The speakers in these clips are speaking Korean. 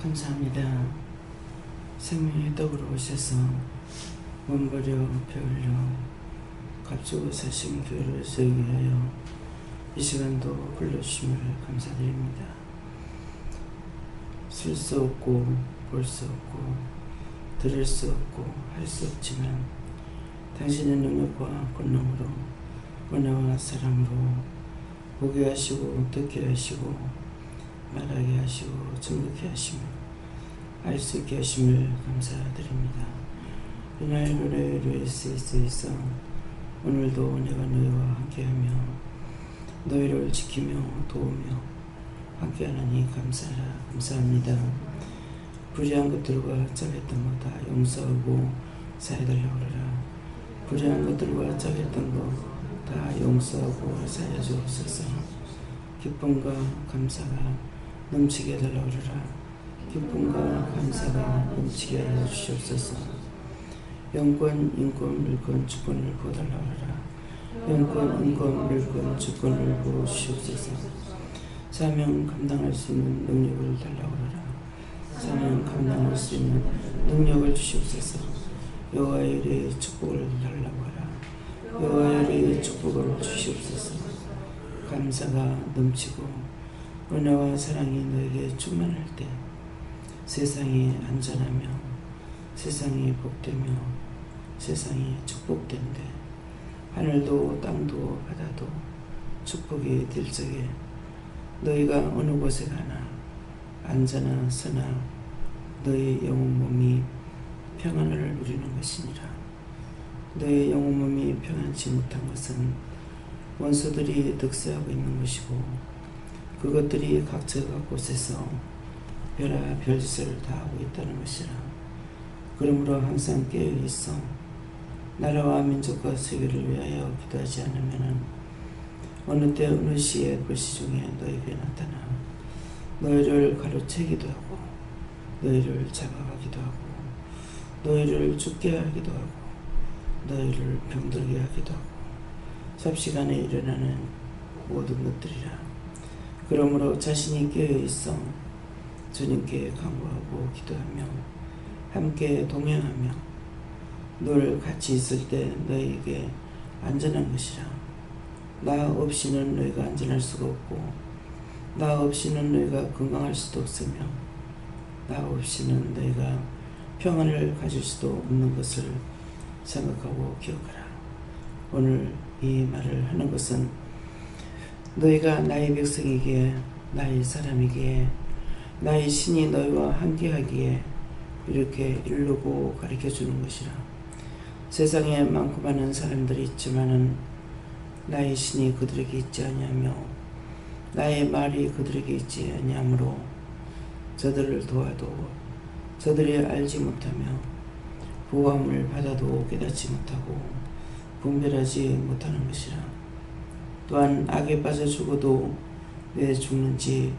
감사합니다. 생명의 떡으로 오셔서 몸버려 피 흘려 값주고 사신 교회를 세우기 위하여 이 시간도 불러주심을 감사드립니다. 쓸 수 없고 볼 수 없고 들을 수 없고 할 수 없지만 당신의 능력과 권능으로 은혜와 사랑으로 보게 하시고 듣게 하시고 말하게 하시고 증거케 하시며 알 수 있게 하심을 감사드립니다. 이날 노래를 있어 오늘도 내가 너희와 함께하며 너희를 지키며 도우며 함께하느니 감사합니다. 불의한 것들과 짜겠던 것 다 용서하고 사해달라고 그러라. 불의한 것들과 짜겠던 것 다 용서하고 사해 주옵소서. 기쁨과 감사가 넘치게 해달라고 그러라. 기쁨과 감사가 넘치게 하여 주시옵소서. 영권, 인권, 물권, 주권을 부어달라고 그러라. 영권, 인권, 물권, 주권을 부어 주시옵소서. 사명 감당할 수 있는 능력을 달라고 그러라. 사명 감당할 수 있는 능력을 주시옵소서. 여호와의 일의 축복을 달라고 하라. 여호와의 일의 축복을 주시옵소서. 감사가 넘치고 은혜와 사랑이 너에게 충만할 때 세상이 안전하며 세상이 복되며 세상이 축복된데 하늘도 땅도 바다도 축복이 될 적에 너희가 어느 곳에 가나 안전하 서나 너희 영혼 몸이 평안을 누리는 것이니라. 너희 영혼 몸이 평안치 못한 것은 원수들이 득세하고 있는 것이고 그것들이 각자 곳에서 별짓을 다 하고 있다는 것이라. 그러므로 항상 깨어 있어 나라와 민족과 세계를 위하여 기도하지 않으면 어느 때 어느 시에 불시 중에 너에게 나타나 너희를 가로채기도 하고 너희를 잡아가기도 하고 너희를 죽게 하기도 하고 너희를 병들게 하기도 하고 삽시간에 일어나는 모든 것들이라. 그러므로 자신이 깨어있어 주님께 간구하고 기도하며 함께 동행하며 늘 같이 있을 때 너희에게 안전한 것이라. 나 없이는 너희가 안전할 수가 없고 나 없이는 너희가 건강할 수도 없으며 나 없이는 너희가 평안을 가질 수도 없는 것을 생각하고 기억하라. 오늘 이 말을 하는 것은 너희가 나의 백성이기에 나의 사람이기에 나의 신이 너희와 함께하기에 이렇게 이르고 가르쳐주는 것이라. 세상에 많고 많은 사람들이 있지만은 나의 신이 그들에게 있지 아니하며 나의 말이 그들에게 있지 아니하므로 저들을 도와도 저들이 알지 못하며 보호함을 받아도 깨닫지 못하고 분별하지 못하는 것이라. 또한 악에 빠져 죽어도 왜 죽는지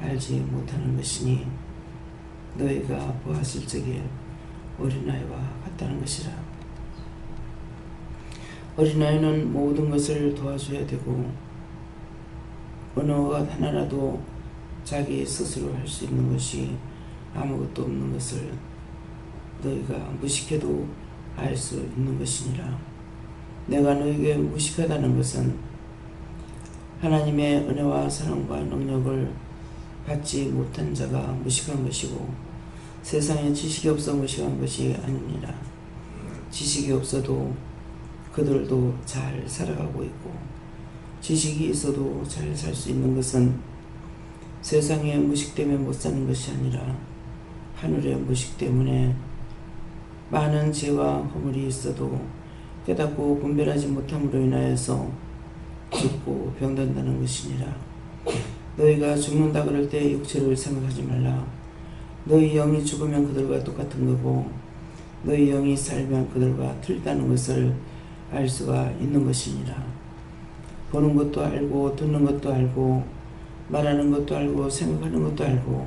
알지 못하는 것이니 너희가 보았을 적에 어린아이와 같다는 것이라. 어린아이는 모든 것을 도와줘야 되고 어느 것 하나라도 자기 스스로 할 수 있는 것이 아무것도 없는 것을 너희가 무식해도 알 수 있는 것이니라. 내가 너에게 무식하다는 것은 하나님의 은혜와 사랑과 능력을 받지 못한 자가 무식한 것이고 세상에 지식이 없어 무식한 것이 아니니라. 지식이 없어도 그들도 잘 살아가고 있고 지식이 있어도 잘 살 수 있는 것은 세상의 무식 때문에 못 사는 것이 아니라 하늘의 무식 때문에 많은 죄와 허물이 있어도 깨닫고 분별하지 못함으로 인하여서 죽고 병든다는 것이니라. 너희가 죽는다 그럴 때 육체를 생각하지 말라. 너희 영이 죽으면 그들과 똑같은 거고 너희 영이 살면 그들과 틀리다는 것을 알 수가 있는 것이니라. 보는 것도 알고 듣는 것도 알고 말하는 것도 알고 생각하는 것도 알고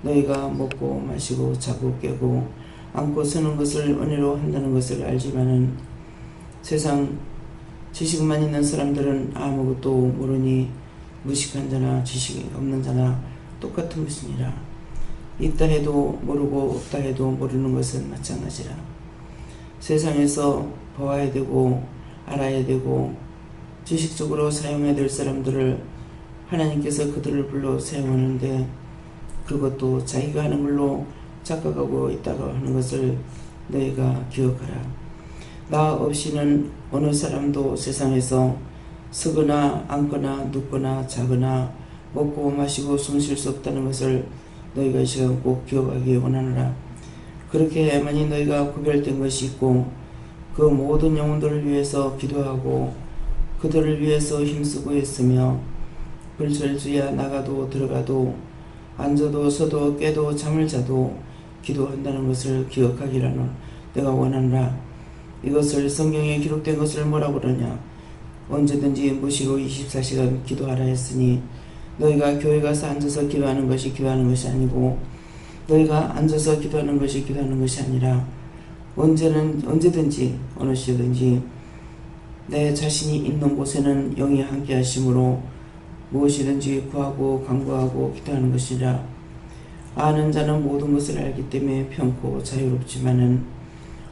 너희가 먹고 마시고 자고 깨고 앉고 서는 것을 은혜로 한다는 것을 알지만은 세상 지식만 있는 사람들은 아무것도 모르니 무식한 자나 지식이 없는 자나 똑같은 것이니라. 있다 해도 모르고 없다 해도 모르는 것은 마찬가지라. 세상에서 보아야 되고 알아야 되고 지식적으로 사용해야 될 사람들을 하나님께서 그들을 불러 사용하는데 그것도 자기가 하는 걸로 착각하고 있다고 하는 것을 너희가 기억하라. 나 없이는 어느 사람도 세상에서 서거나 앉거나 눕거나 자거나 먹고 마시고 숨 쉴 수 없다는 것을 너희가 이 시간 꼭 기억하기 원하노라. 그렇게 해야만이 너희가 구별된 것이 있고 그 모든 영혼들을 위해서 기도하고 그들을 위해서 힘쓰고 있으며 불철주야 나가도 들어가도 앉아도 서도 깨도 잠을 자도 기도한다는 것을 기억하기라는 내가 원하노라. 이것을 성경에 기록된 것을 뭐라고 그러냐. 언제든지 무시로 24시간 기도하라 했으니 너희가 교회 가서 앉아서 기도하는 것이 아니고 너희가 앉아서 기도하는 것이 아니라 언제든지 어느 시든지 내 자신이 있는 곳에는 영이 함께 하심으로 무엇이든지 구하고 간구하고 기도하는 것이라. 아는 자는 모든 것을 알기 때문에 편코 자유롭지만은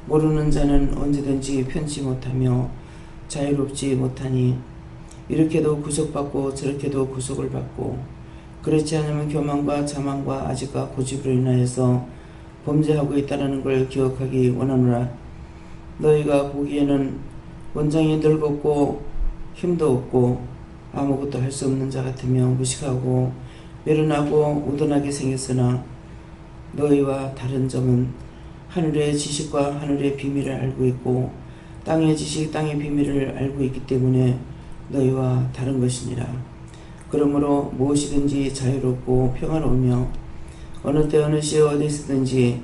모르는 자는 언제든지 편치 못하며 자유롭지 못하니 이렇게도 구속받고 저렇게도 구속을 받고 그렇지 않으면 교만과 자만과 아직과 고집으로 인하여서 범죄하고 있다는 걸 기억하기 원하노라. 너희가 보기에는 원장이 늙었고 힘도 없고 아무것도 할 수 없는 자 같으며 무식하고 미련하고 우둔하게 생겼으나 너희와 다른 점은 하늘의 지식과 하늘의 비밀을 알고 있고 땅의 지식 땅의 비밀을 알고 있기 때문에 너희와 다른 것이니라. 그러므로 무엇이든지 자유롭고 평화로우며 어느 때 어느 시에 어디서든지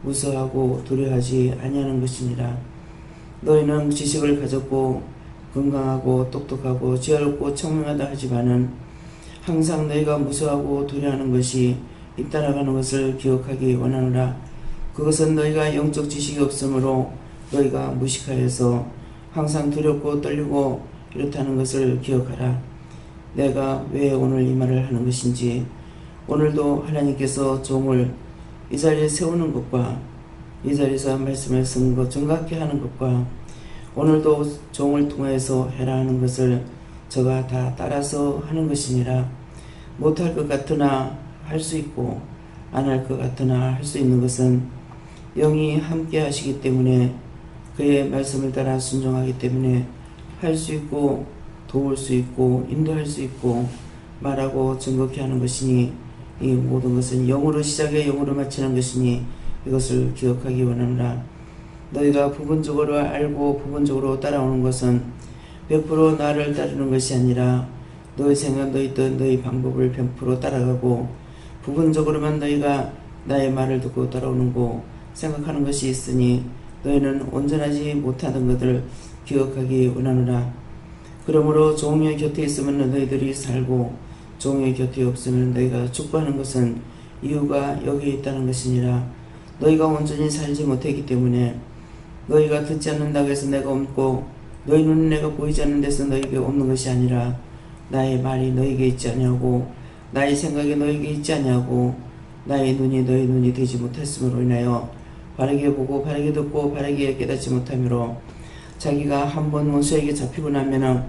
무서워하고 두려워하지 아니하는 것이니라. 너희는 지식을 가졌고 건강하고 똑똑하고 지혜롭고 청명하다 하지만은 항상 너희가 무서워하고 두려워하는 것이 잇따라가는 것을 기억하기 원하노라. 그것은 너희가 영적 지식이 없으므로 너희가 무식하여서 항상 두렵고 떨리고 이렇다는 것을 기억하라. 내가 왜 오늘 이 말을 하는 것인지 오늘도 하나님께서 종을 이 자리에 세우는 것과 이 자리에서 말씀을 쓰는 것 정확히 하는 것과 오늘도 종을 통해서 해라 하는 것을 저가 다 따라서 하는 것이니라. 못할 것 같으나 할 수 있고 안 할 것 같으나 할 수 있는 것은 영이 함께 하시기 때문에 그의 말씀을 따라 순종하기 때문에 할 수 있고 도울 수 있고 인도할 수 있고 말하고 정확히 하는 것이니 이 모든 것은 영으로 시작해 영으로 마치는 것이니 이것을 기억하기 원하노라. 너희가 부분적으로 알고 부분적으로 따라오는 것은 100% 나를 따르는 것이 아니라 너희 생각 너희 뜻 너희 방법을 100% 따라가고 부분적으로만 너희가 나의 말을 듣고 따라오는 거 생각하는 것이 있으니 너희는 온전하지 못하던 것을 기억하기 원하노라. 그러므로 종의 곁에 있으면 너희들이 살고 종의 곁에 없으면 너희가 축구하는 것은 이유가 여기에 있다는 것이니라. 너희가 온전히 살지 못했기 때문에 너희가 듣지 않는다고 해서 내가 없고 너희 눈은 내가 보이지 않는 데서 너희에게 없는 것이 아니라 나의 말이 너희에게 있지 아니하고 나의 생각이 너희에게 있지 아니하고 나의 눈이 너희 눈이 되지 못했으므로 인하여 바르게 보고 바르게 듣고 바르게 깨닫지 못하므로 자기가 한번 원수에게 잡히고 나면은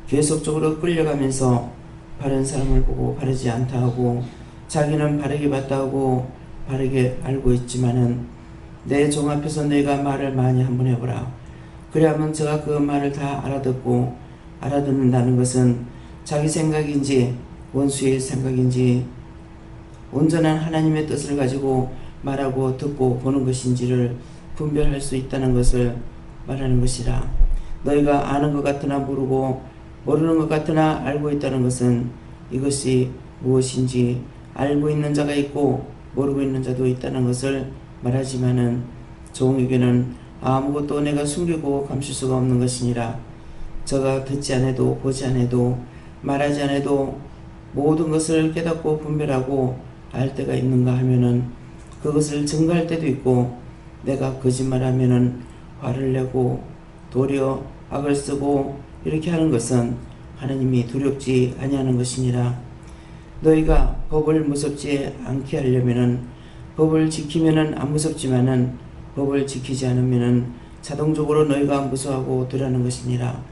계속적으로 끌려가면서 바른 사람을 보고 바르지 않다 하고 자기는 바르게 봤다 하고 바르게 알고 있지만은 내 종 앞에서 내가 말을 많이 한번 해보라. 그래야만 제가 그 말을 다 알아듣고 알아듣는다는 것은 자기 생각인지 원수의 생각인지 온전한 하나님의 뜻을 가지고 말하고 듣고 보는 것인지를 분별할 수 있다는 것을 말하는 것이라. 너희가 아는 것 같으나 모르고 모르는 것 같으나 알고 있다는 것은 이것이 무엇인지 알고 있는 자가 있고 모르고 있는 자도 있다는 것을 말하지만은 종에게는 아무것도 내가 숨기고 감출 수가 없는 것이니라. 저가 듣지 않아도 보지 않아도 말하지 않아도 모든 것을 깨닫고 분별하고 알 때가 있는가 하면은 그것을 증거할 때도 있고 내가 거짓말하면은 화를 내고 도리어 악을 쓰고 이렇게 하는 것은 하나님이 두렵지 아니하는 것이니라. 너희가 법을 무섭지 않게 하려면은 법을 지키면은 안 무섭지만은 법을 지키지 않으면은 자동적으로 너희가 무서워하고 두려워하는 것이니라.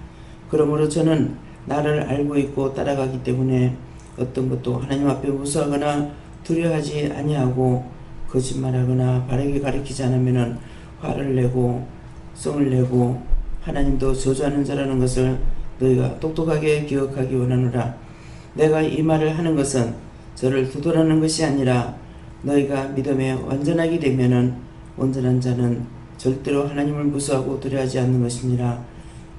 그러므로 저는 나를 알고 있고 따라가기 때문에 어떤 것도 하나님 앞에 무서워하거나 두려워하지 아니하고 거짓말하거나 바르게 가리키지 않으면은 화를 내고 성을 내고 하나님도 저주하는 자라는 것을 너희가 똑똑하게 기억하기 원하노라. 내가 이 말을 하는 것은 저를 두둔하는 것이 아니라 너희가 믿음에 완전하게 되면은 온전한 자는 절대로 하나님을 무서워하고 두려워하지 않는 것이니라.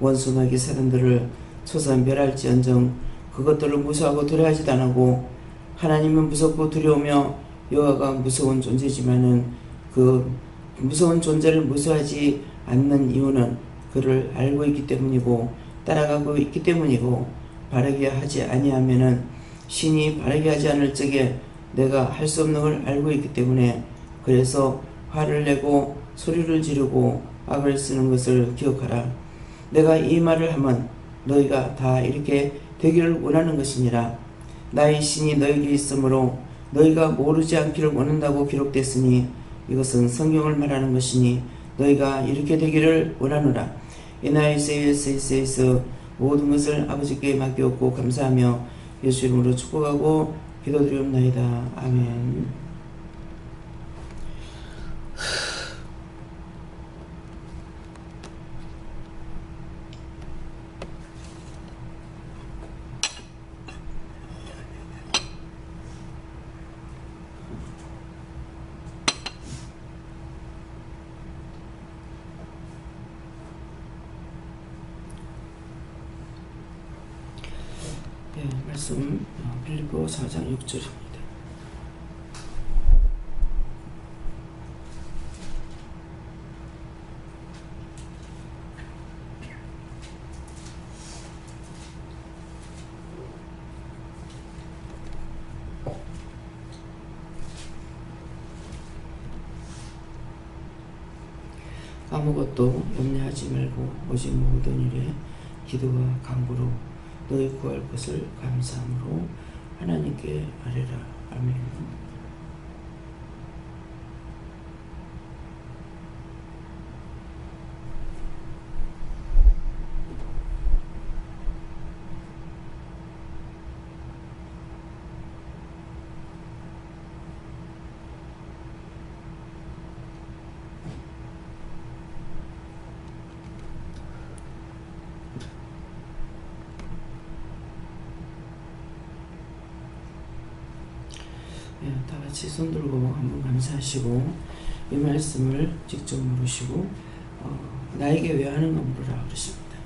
원수마귀 사람들을 쳐서 멸할지언정 그것들을 무서워하고 두려워하지도 않고 하나님은 무섭고 두려우며 여호와가 무서운 존재지만은 그 무서운 존재를 무서워하지 않는 이유는 그를 알고 있기 때문이고 따라가고 있기 때문이고 바르게 하지 아니하면은 신이 바르게 하지 않을 적에 내가 할 수 없는 걸 알고 있기 때문에 그래서 화를 내고 소리를 지르고 악을 쓰는 것을 기억하라. 내가 이 말을 하면 너희가 다 이렇게 되기를 원하는 것이니라. 나의 신이 너희에게 있으므로 너희가 모르지 않기를 원한다고 기록됐으니 이것은 성경을 말하는 것이니 너희가 이렇게 되기를 원하노라. 이나이세이에서 모든 것을 아버지께 맡기었고 감사하며 예수 이름으로 축복하고 기도드리옵나이다. 아멘. 네, 말씀 빌립보 4장 6절입니다. 아무것도 염려하지 말고 오직 모든 일에 기도와 간구로 너희 구할 것을 감사함으로 하나님께 아뢰라. 아멘. 다 같이 손 들고 한번 감사하시고 이 말씀을 직접 물으시고 나에게 왜 하는가 물으라 그러십니다.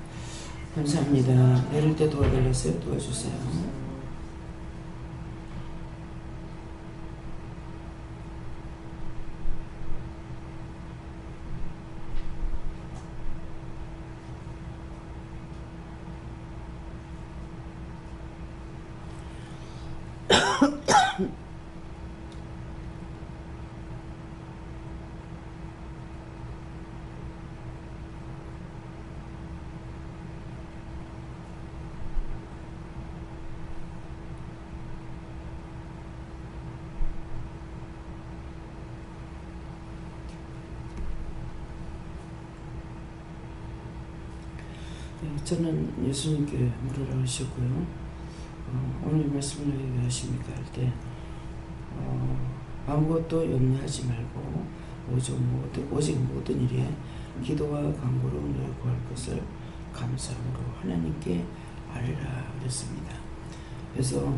감사합니다. 내릴 때 도와달라서요. 도와주세요. 저는 예수님께 물으라 하셨고요. 오늘 말씀을 왜 하십니까 할 때 아무것도 염려하지 말고 오직 모든 일에 기도와 간구로 너희 구할 것을 감사함으로 하나님께 아뢰라 그랬습니다. 그래서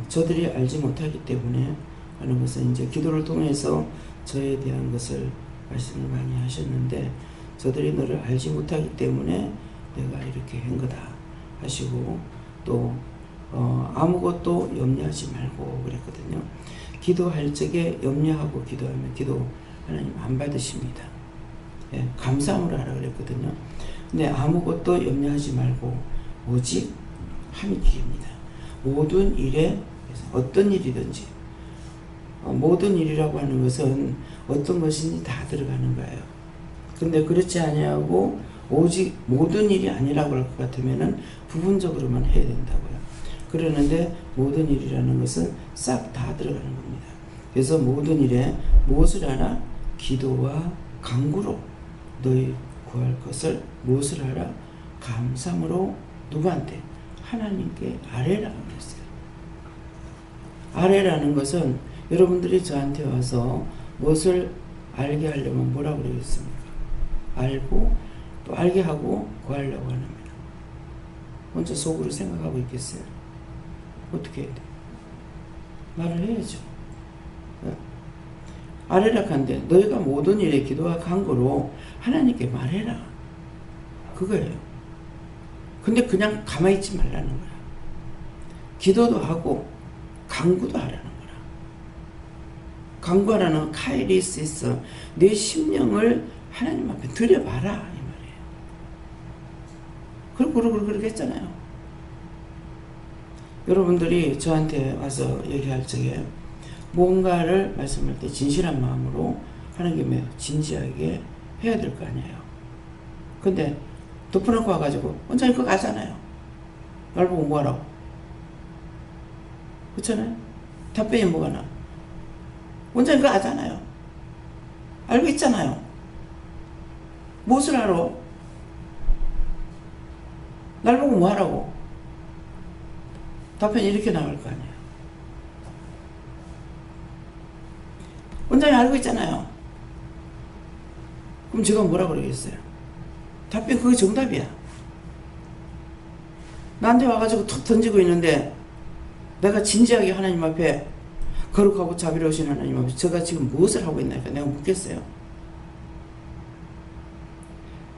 저들이 알지 못하기 때문에 하는 것은 이제 기도를 통해서 저에 대한 것을 말씀을 많이 하셨는데 저들이 너를 알지 못하기 때문에 내가 이렇게 한 거다 하시고 또 아무것도 염려하지 말고 그랬거든요. 기도할 적에 염려하고 기도하면 기도 하나님 안 받으십니다. 예, 감사함으로 하라 그랬거든요. 근데 아무것도 염려하지 말고 오직 한 길입니다. 모든 일에 어떤 일이든지 모든 일이라고 하는 것은 어떤 것인지 다 들어가는 거예요. 근데 그렇지 아니하고 오직 모든 일이 아니라고 할 것 같으면은 부분적으로만 해야 된다고요. 그러는데 모든 일이라는 것은 싹 다 들어가는 겁니다. 그래서 모든 일에 무엇을 하라? 기도와 간구로 너희 구할 것을 무엇을 하라? 감사함으로 누구한테? 하나님께 아뢰라 그랬어요. 아뢰라는 것은 여러분들이 저한테 와서 무엇을 알게 하려면 뭐라고 그러겠습니까? 알고 또 알게 하고 구하려고 합니다. 먼저 속으로 생각하고 있겠어요? 어떻게 해야 돼? 말을 해야죠. 아뢰라 한데 너희가 모든 일에 기도와 간구로 하나님께 말해라. 그거예요. 근데 그냥 가만히 있지 말라는 거야. 기도도 하고 간구도 하라는 거라. 간구하라는 카이리스에서 내 심령을 하나님 앞에 들여봐라 이 말이에요. 그렇게 했잖아요. 여러분들이 저한테 와서 얘기할 적에 뭔가를 말씀할 때 진실한 마음으로 하는 게 진지하게 해야 될 거 아니에요. 근데 덮어놓고 와가지고 원장님 그거 아잖아요. 날 보고 뭐하라고. 그렇잖아요. 답변이 뭐가 나. 원장님 그거 아잖아요. 알고 있잖아요. 무엇을 알아? 날 보고 뭐하라고. 답변이 이렇게 나올 거 아니에요. 원장님 알고 있잖아요. 그럼 제가 뭐라 그러겠어요? 답변 그게 정답이야. 나한테 와가지고 툭 던지고 있는데 내가 진지하게 하나님 앞에 거룩하고 자비로우신 하나님 앞에 제가 지금 무엇을 하고 있나니까 내가 묻겠어요.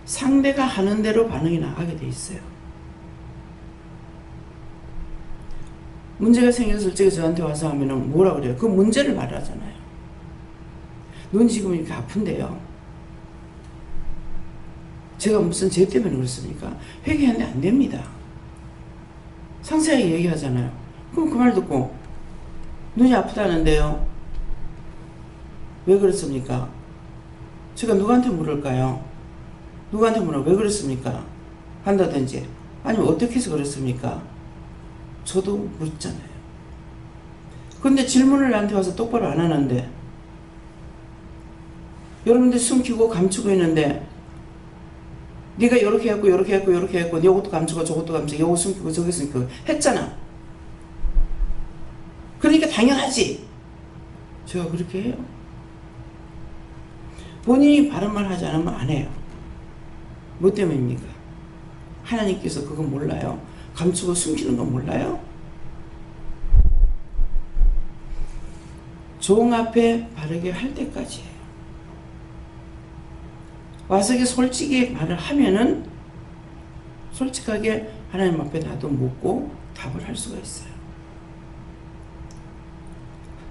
상대가 하는 대로 반응이 나가게 돼 있어요. 문제가 생겼을 때 저한테 와서 하면은 뭐라 그래요? 그 문제를 말하잖아요. 넌 지금 이렇게 아픈데요. 제가 무슨 죄 때문에 그렇습니까? 회개하는데 안 됩니다. 상세하게 얘기하잖아요. 그럼 그 말 듣고 눈이 아프다는데요. 왜 그렇습니까? 제가 누구한테 물을까요? 누구한테 물어? 왜 그렇습니까? 한다든지 아니면 어떻게 해서 그렇습니까? 저도 묻잖아요. 근데 질문을 나한테 와서 똑바로 안 하는데 여러분들 숨기고 감추고 있는데 네가 이렇게 했고 이렇게 했고 이렇게 했고 이것도 감추고 저것도 감추고 이거 숨기고 저거 숨기고 했잖아. 그러니까 당연하지. 제가 그렇게 해요. 본인이 바른 말 하지 않으면 안 해요. 뭐 때문입니까? 하나님께서 그거 몰라요? 감추고 숨기는 거 몰라요? 종 앞에 바르게 할 때까지예요. 와서 솔직히 말을 하면은 솔직하게 하나님 앞에 나도 묻고 답을 할 수가 있어요.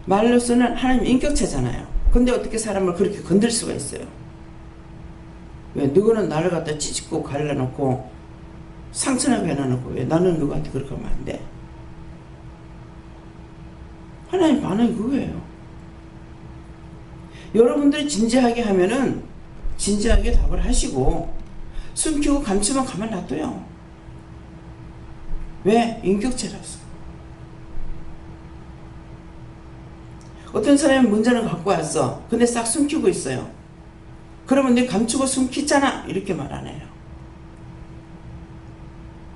말로서는 하나님 인격체잖아요. 근데 어떻게 사람을 그렇게 건들 수가 있어요? 왜 누구는 나를 갖다 찌집고 갈라놓고 상처나게 해놔놓고 왜 나는 누구한테 그렇게 하면 안 돼? 하나님 반응이 그거예요. 여러분들이 진지하게 하면은 진지하게 답을 하시고 숨기고 감추면 가만 놔둬요. 왜? 인격체라서. 어떤 사람이 문제를 갖고 왔어. 근데 싹 숨기고 있어요. 그러면 네 감추고 숨기잖아. 이렇게 말 안 해요.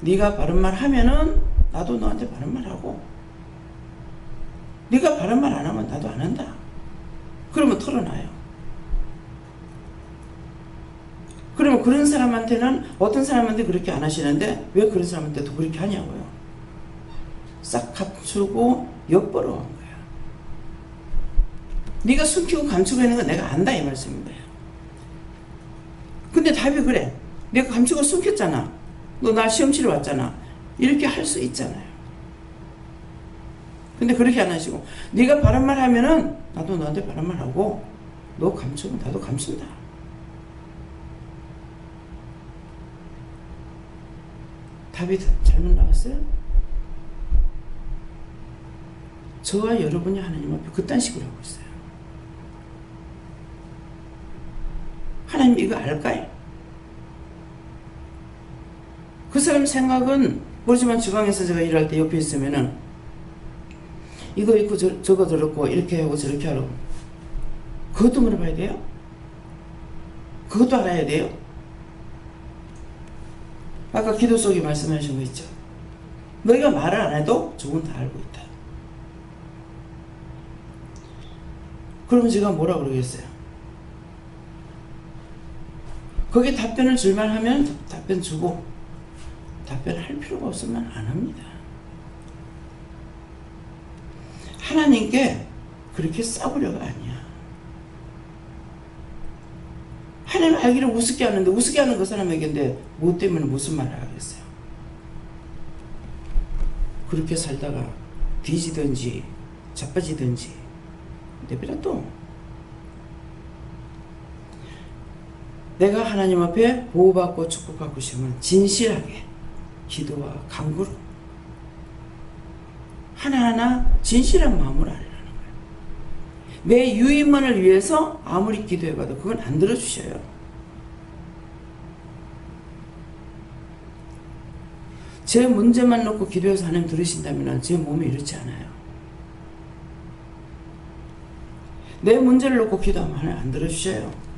네가 바른 말 하면은 나도 너한테 바른 말 하고 네가 바른 말 안 하면 나도 안 한다. 그러면 털어놔요. 그러면 그런 사람한테는 어떤 사람한테 그렇게 안 하시는데 왜 그런 사람한테도 그렇게 하냐고요. 싹 감추고 엿보러 온 거야. 네가 숨기고 감추고 있는 건 내가 안다 이 말씀인 거야. 근데 답이 그래. 내가 감추고 숨겼잖아. 너 나 시험 치러 왔잖아. 이렇게 할 수 있잖아요. 근데 그렇게 안 하시고 네가 바른 말 하면은 나도 너한테 바른 말 하고 너 감추면 나도 감춘다. 답이 잘못 나왔어요? 저와 여러분이 하나님 앞에 그딴 식으로 하고 있어요. 하나님 이거 알까요? 그 사람 생각은 모르지만 주방에서 제가 일할 때 옆에 있으면은 이거 있고 저거 들었고 이렇게 하고 저렇게 하라고. 그것도 물어봐야 돼요? 그것도 알아야 돼요? 아까 기도 속에 말씀하신 거 있죠? 너희가 말을 안 해도 저건 다 알고 있다. 그러면 제가 뭐라 그러겠어요? 거기에 답변을 줄만 하면 답변 주고, 답변을 할 필요가 없으면 안 합니다. 하나님께 그렇게 싸우려가 아니야. 하나님 알기를 우습게 하는데, 우습게 하는 그 사람에게인데 뭐 때문에 무슨 말을 하겠어요? 그렇게 살다가 뒤지든지 자빠지든지 내버려 둬. 내가 하나님 앞에 보호받고 축복받고 싶으면 진실하게 기도와 간구로 하나하나 진실한 마음으로 하라는 거예요. 내 유익만을 위해서 아무리 기도해봐도 그건 안 들어주셔요. 제 문제만 놓고 기도해서 하나님 들으신다면 제 몸이 이렇지 않아요. 내 문제를 놓고 기도하면 하나님 안 들어주셔요.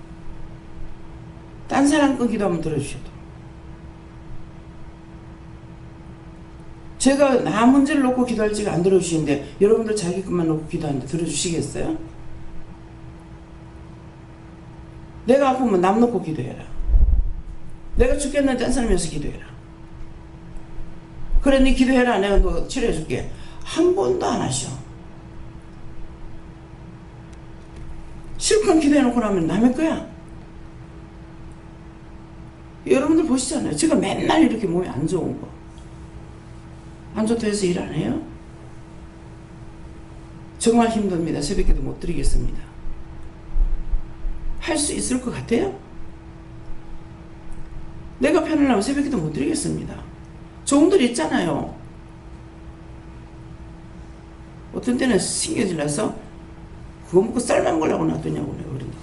딴 사람 거 기도하면 들어주셔도. 제가 나 문제를 놓고 기도할지가 안 들어주시는데 여러분들 자기 것만 놓고 기도하는데 들어주시겠어요? 내가 아프면 남 놓고 기도해라. 내가 죽겠는데 딴 사람이어서 기도해라. 그래 네 기도해라. 내가 너 치료해줄게. 한 번도 안 하셔. 실컷 기도해놓고 나면 남의 거야. 여러분들 보시잖아요. 제가 맨날 이렇게 몸이 안 좋은 거. 안 좋다 해서 일 안 해요? 정말 힘듭니다. 새벽기도 못 드리겠습니다. 할 수 있을 것 같아요? 내가 편하려면 새벽기도 못 드리겠습니다. 종들 있잖아요. 어떤 때는 신경질 나서 그거 먹고 쌀만 먹으려고 놔두냐고 내가 그런다.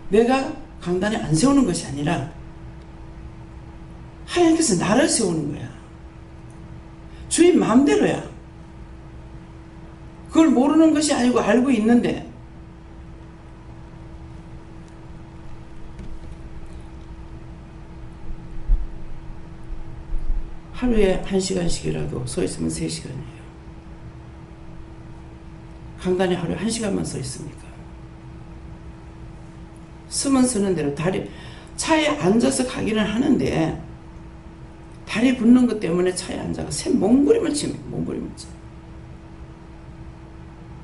내가 강단에 안 세우는 것이 아니라 하나님께서 나를 세우는 거야. 주의 마음대로야. 그걸 모르는 것이 아니고 알고 있는데 하루에 1시간씩이라도 서 있으면 3시간이에요. 강단에 하루에 1시간만 서 있습니까? 쓰면 쓰는 대로 차에 앉아서 가기는 하는데 다리 붓는 것 때문에 차에 앉아서 새 몽골임을 칩니다. 몽골임을 쳐.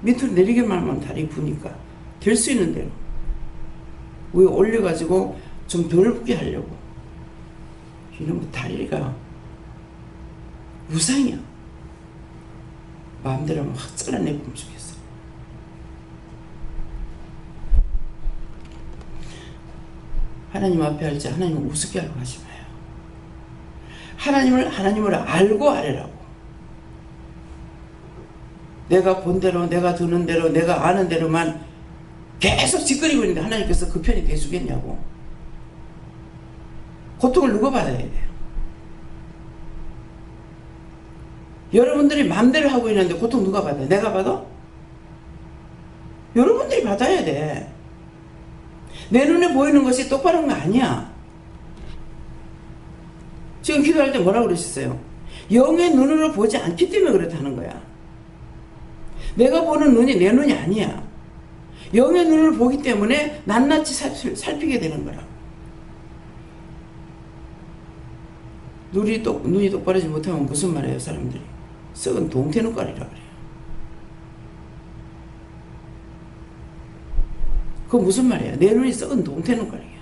밑으로 내리기만 하면 다리 부니까 될 수 있는 대로 위에 올려가지고 좀 덜 붓게 하려고. 이놈의 다리가 우상이야. 마음대로 하면 확 잘라내보면 좋겠어. 하나님 앞에 할 때 하나님을 우습게 알고 하지 마요. 하나님을 알고 하라고. 내가 본 대로, 내가 듣는 대로, 내가 아는 대로만 계속 짓거리고 있는데 하나님께서 그 편이 돼주겠냐고. 고통을 누가 받아야 돼요? 여러분들이 마음대로 하고 있는데 고통 누가 받아요? 내가 받아? 여러분들이 받아야 돼. 내 눈에 보이는 것이 똑바른 거 아니야. 지금 기도할 때 뭐라고 그러셨어요? 영의 눈으로 보지 않기 때문에 그렇다는 거야. 내가 보는 눈이 내 눈이 아니야. 영의 눈으로 보기 때문에 낱낱이 살피게 되는 거라. 눈이 똑바르지 못하면 무슨 말이에요, 사람들이? 썩은 동태눈깔이라 그래요. 그거 무슨 말이야? 내 눈이 썩은 동태눈깔이야.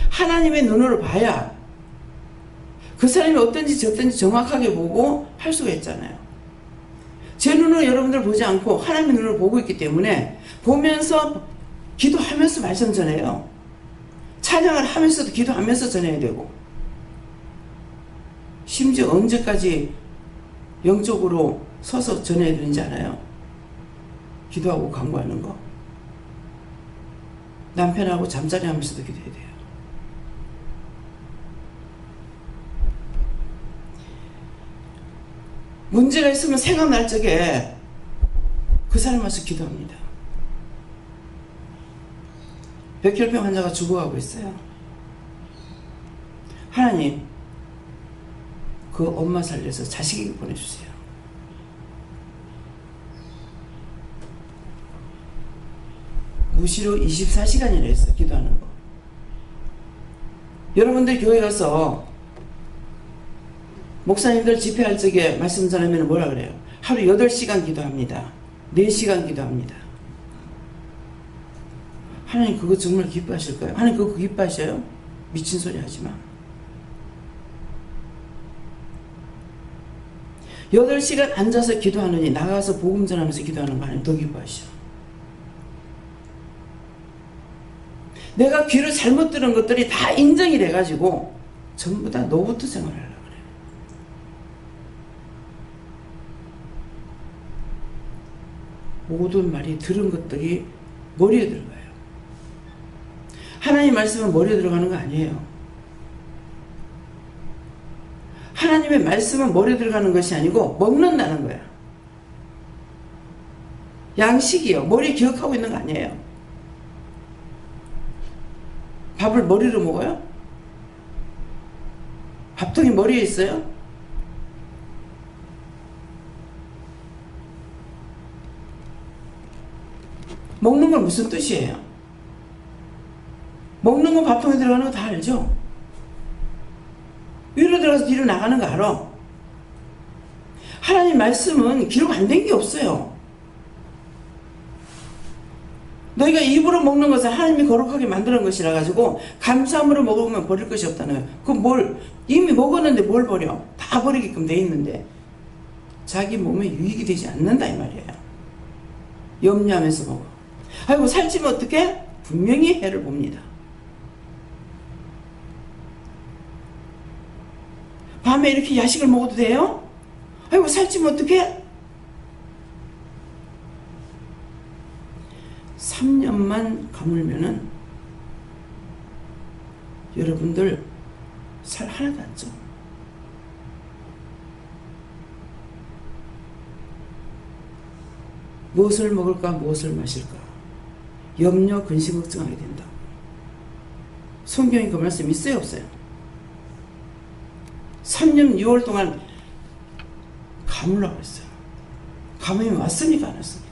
하나님의 눈으로 봐야 그 사람이 어떤지 저떤지 정확하게 보고 할 수가 있잖아요. 제 눈으로 여러분들 보지 않고 하나님의 눈으로 보고 있기 때문에 보면서 기도하면서 말씀 전해요. 찬양을 하면서도 기도하면서 전해야 되고, 심지어 언제까지 영적으로 서서 전해야 되는지 알아요? 기도하고 간구하는 거. 남편하고 잠자리 하면서도 기도해야 돼요. 문제가 있으면 생각날 적에 그 사람 와서 기도합니다. 백혈병 환자가 죽어가고 있어요. 하나님, 그 엄마 살려서 자식에게 보내주세요. 무시로 24시간이나 했어, 기도하는 거. 여러분들 교회 가서 목사님들 집회할 적에 말씀 전하면 뭐라 그래요? 하루 8시간 기도합니다. 4시간 기도합니다. 하나님 그거 정말 기뻐하실까요? 하나님 그거 기뻐하셔요? 미친 소리 하지마. 8시간 앉아서 기도하느니 나가서 복음 전하면서 기도하는 거 하나님 더 기뻐하셔. 내가 귀를 잘못 들은 것들이 다 인정이 돼가지고 전부 다 너부터 생활하려고 그래. 모든 말이 들은 것들이 머리에 들어가요. 하나님 말씀은 머리에 들어가는 거 아니에요. 하나님의 말씀은 머리에 들어가는 것이 아니고 먹는다는 거야. 양식이요. 머리에 기억하고 있는 거 아니에요. 밥을 머리로 먹어요? 밥통이 머리에 있어요? 먹는 건 무슨 뜻이에요? 먹는 건 밥통에 들어가는 거 다 알죠? 위로 들어가서 뒤로 나가는 거 알아? 하나님 말씀은 기록 안 된 게 없어요. 너희가 입으로 먹는 것은 하나님이 거룩하게 만드는 것이라 가지고 감사함으로 먹으면 버릴 것이 없다는 거예요. 그럼 뭘 이미 먹었는데 뭘 버려? 다 버리게끔 돼 있는데 자기 몸에 유익이 되지 않는다 이 말이에요. 염려하면서 먹어. 아이고 살찌면 어떡해? 분명히 해를 봅니다. 밤에 이렇게 야식을 먹어도 돼요? 아이고 살찌면 어떡해? 3년만 가물면은 여러분들 살 하나도 안 쪄. 무엇을 먹을까 무엇을 마실까 염려 근심 걱정하게 된다. 성경에 그 말씀 있어요 없어요? 3년 6월 동안 가물라고 했어요. 감염이 왔습니까 안 왔습니까?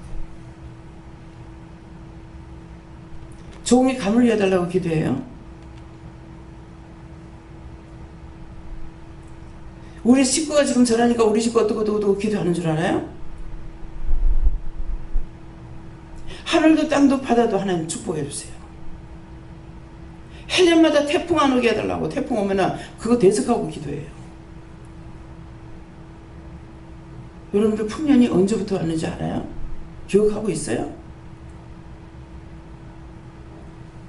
종이 가물게 해달라고 기도해요. 우리 식구가 지금 저러니까 우리 식구 어떻고 기도하는 줄 알아요? 하늘도 땅도 바다도 하나님 축복해 주세요. 해년마다 태풍 안 오게 해달라고. 태풍 오면은 그거 대적하고 기도해요. 여러분들 풍년이 언제부터 왔는지 알아요? 기억하고 있어요?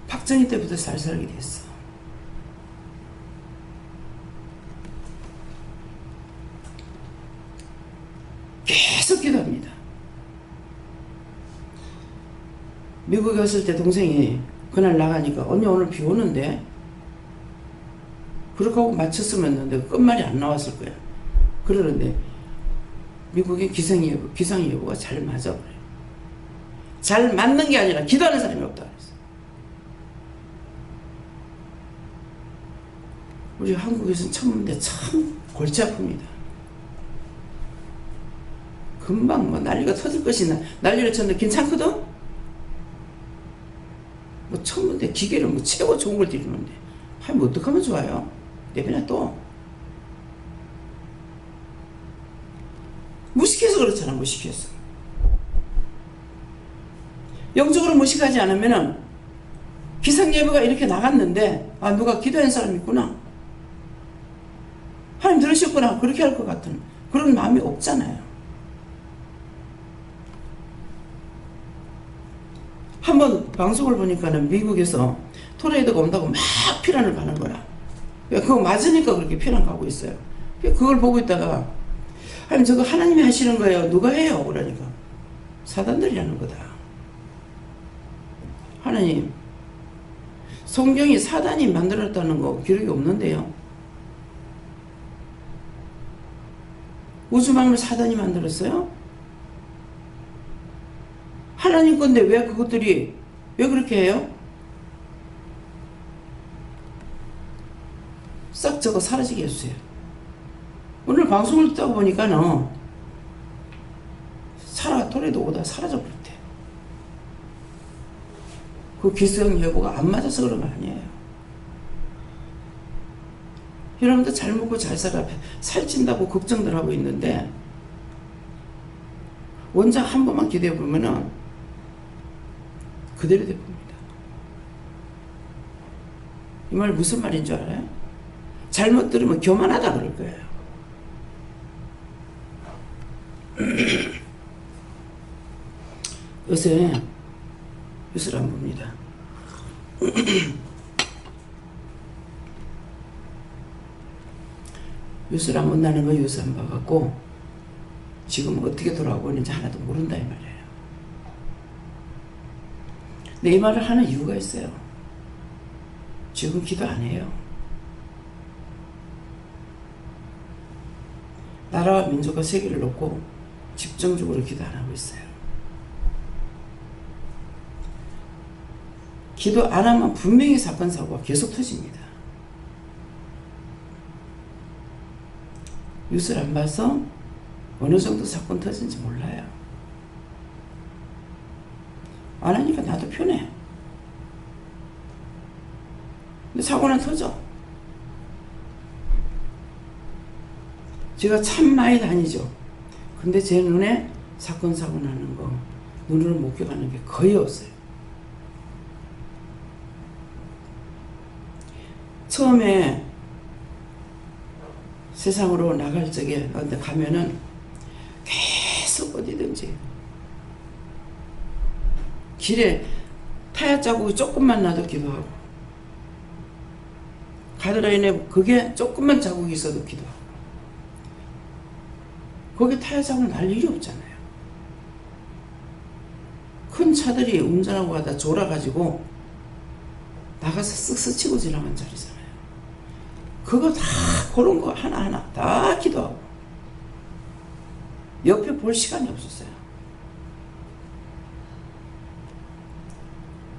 박정희 때부터 잘 살게 됐어. 계속 기도합니다. 미국에 갔을 때 동생이 그날 나가니까 언니 오늘 비 오는데 그렇게 하고 맞췄으면 내가 끝말이 안 나왔을 거야. 그러는데 미국의 기상예보가 잘 맞아 그래. 잘 맞는 게 아니라 기도하는 사람이 없다 그랬어. 우리 한국에서는 천문대 참 골치 아픕니다. 금방 뭐 난리가 터질 것이나 난리를 쳤는데 괜찮거든? 뭐 천문대 기계를 뭐 최고 좋은 걸 들이는데 하면 어떡하면 좋아요? 내비나 또 무식해서 그렇잖아. 무식해서 영적으로 무식하지 않으면은 기상예보가 이렇게 나갔는데 아 누가 기도한 사람이 있구나 하나님 들으셨구나 그렇게 할 것 같은 그런 마음이 없잖아요. 한번 방송을 보니까는 미국에서 토네이도가 온다고 막 피난을 가는 거야. 그거 맞으니까 그렇게 피난 가고 있어요. 그걸 보고 있다가 하나님 저거 하나님이 하시는 거예요. 누가 해요? 그러니까 사단들이 하는 거다. 하나님 성경이 사단이 만들었다는 거 기록이 없는데요. 우주망을 사단이 만들었어요? 하나님 건데 왜 그것들이 왜 그렇게 해요? 싹 저거 사라지게 해주세요. 오늘 방송을 듣다 보니까는 토레도 오다 사라져 버렸대. 그 기수형 예보가 안 맞아서 그런 거 아니에요. 여러분들 잘 먹고 잘 살찐다고 걱정들 하고 있는데 원장 한 번만 기도해 보면은 그대로 돼봅니다. 이 말 무슨 말인 줄 알아요? 잘못 들으면 교만하다 그럴 거예요. 요새 뉴스를 안 봅니다. 뉴스를 안 본다는 거 뉴스 안 봐갖고 지금 어떻게 돌아오고 있는지 하나도 모른다 이 말이에요. 근데 이 말을 하는 이유가 있어요. 지금 기도 안 해요. 나라와 민족과 세계를 놓고 집중적으로 기도 안 하고 있어요. 기도 안 하면 분명히 사건 사고가 계속 터집니다. 뉴스를 안 봐서 어느 정도 사건 터진지 몰라요. 안 하니까 나도 편해. 근데 사고는 터져. 제가 참 많이 다니죠. 근데 제 눈에 사건 사고 나는 거 눈으로 목격하는 게 거의 없어요. 처음에 세상으로 나갈 적에 어디 가면은 계속 어디든지 길에 타야 자국이 조금만 나도 기도하고 가드라인에 그게 조금만 자국이 있어도 기도하고 거기 타야 자국 날 일이 없잖아요. 큰 차들이 운전하고 가다 졸아가지고 나가서 쓱 스치고 지나간 자리잖아요. 그거 다 그런 거 하나하나 다 기도하고 옆에 볼 시간이 없었어요.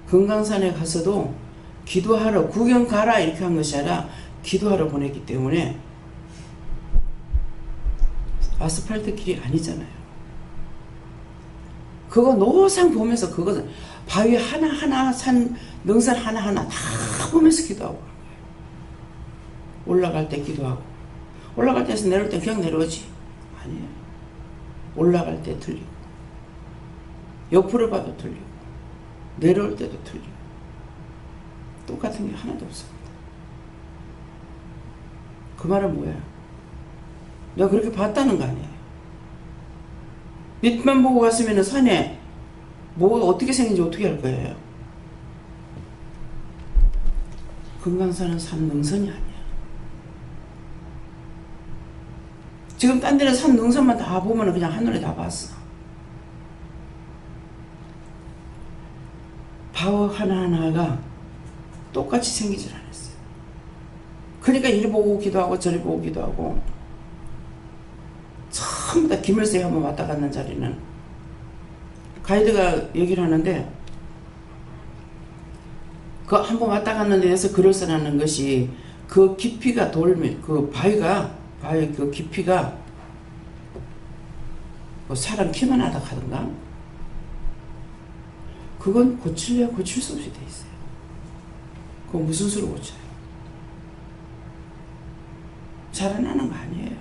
금강산에 가서도 기도하러 구경 가라 이렇게 한 것이 아니라 기도하러 보냈기 때문에 아스팔트 길이 아니잖아요. 그거 노상 보면서 그거 바위 하나하나 산 능선 하나하나 다 보면서 기도하고 올라갈 때 기도하고 올라갈 때에서 내려올 때 그냥 내려오지 아니에요. 올라갈 때 틀리고 옆으로 봐도 틀리고 내려올 때도 틀리고 똑같은 게 하나도 없습니다. 그 말은 뭐야? 내가 그렇게 봤다는 거 아니에요. 밑만 보고 갔으면 산에 뭐가 어떻게 생긴지 어떻게 할 거예요? 금강산은 산 능선이 아니야. 지금 딴 데는 산 능선만 다 보면 그냥 한눈에 다 봤어. 바위 하나하나가 똑같이 생기질 않았어요. 그러니까 이리 보고 기도하고 저리 보고 기도하고 전부 다 김일성이 한번 왔다 갔는 자리는 가이드가 얘기를 하는데 그 한번 왔다 갔는 데에서 글을 써놨는 것이 그 깊이가 그 바위 그 깊이가 뭐 사람 키만 하다 하던가 그건 고칠래야 고칠 수 없이 돼 있어요. 그건 무슨 수로 고쳐요? 자라나는 거 아니에요.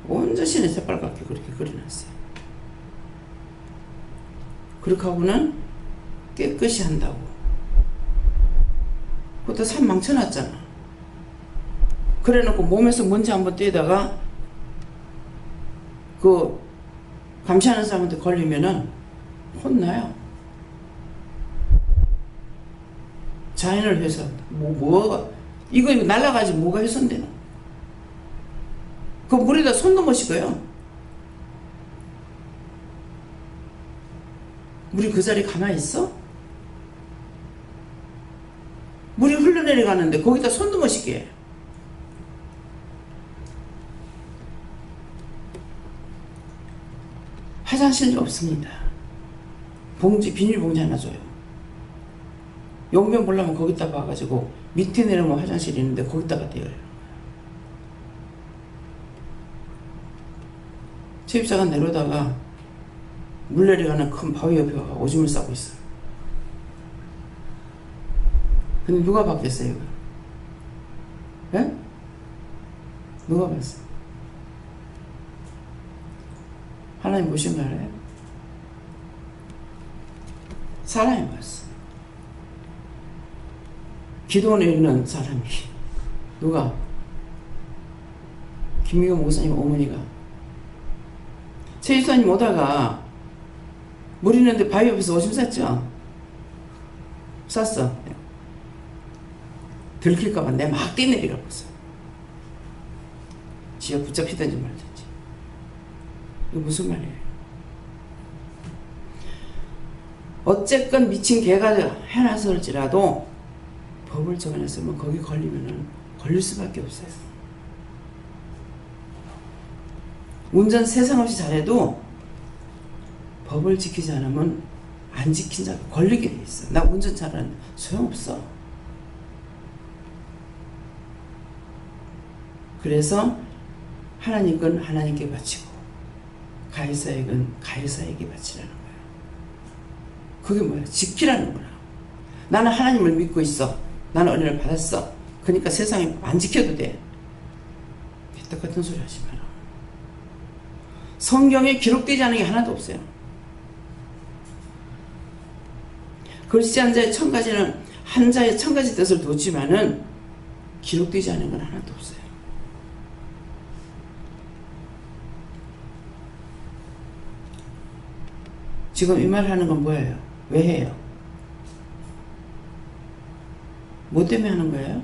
온전히 새빨갛게 그렇게 그려놨어요. 그렇게 하고는 깨끗이 한다고. 그것도 산 망쳐놨잖아. 그래 놓고 몸에서 먼지 한번 떼다가 그 감시하는 사람한테 걸리면은 혼나요. 자연을 훼손한다. 뭐가 이거 날라가지 뭐가 훼손되나? 그 물에다 손도 못 씻어요. 물이 그 자리에 가만히 있어? 물이 흘러내려가는데 거기다 손도 못 씻게 해. 화장실이 없습니다. 비닐봉지 하나 줘요. 용변 보려면 거기다 봐가지고 밑에 내려오면 화장실이 있는데 거기다가 대요. 세입자가 내려오다가 물 내려가는 큰 바위 옆에 와서 오줌을 싸고 있어. 근데 누가 봤겠어요? 이거? 예? 누가 봤어? 하나님 보신 거 알아요? 사람이 봤어. 기도원에 있는 사람이. 누가? 김미경 목사님 어머니가. 최유사님 오다가 물 있는데 바위 옆에서 오줌 쌌죠? 쌌어. 들킬까봐 내가 막 뛰내리라고 했어. 지가 붙잡히든지 말든지. 이거 무슨 말이에요? 어쨌건 미친 개가 해놨을지라도 법을 정해놨으면 거기 걸리면은 걸릴 수밖에 없어요. 운전 세상 없이 잘해도 법을 지키지 않으면 안 지킨 자가 걸리게 돼 있어. 나 운전 잘하는데 소용없어. 그래서 하나님 건 하나님께 바치고 가해사의 건 가해사에게 바치라는 거야. 그게 뭐야? 지키라는 거야. 나는 하나님을 믿고 있어. 나는 은혜를 받았어. 그러니까 세상에 안 지켜도 돼. 똑같은 소리 하지 마라. 성경에 기록되지 않은 게 하나도 없어요. 글씨 한 자의 천 가지는 한 자의 천 가지 뜻을 뒀지만은 기록되지 않은 건 하나도 없어요. 지금 이 말 하는 건 뭐예요? 왜 해요? 뭐 때문에 하는 거예요?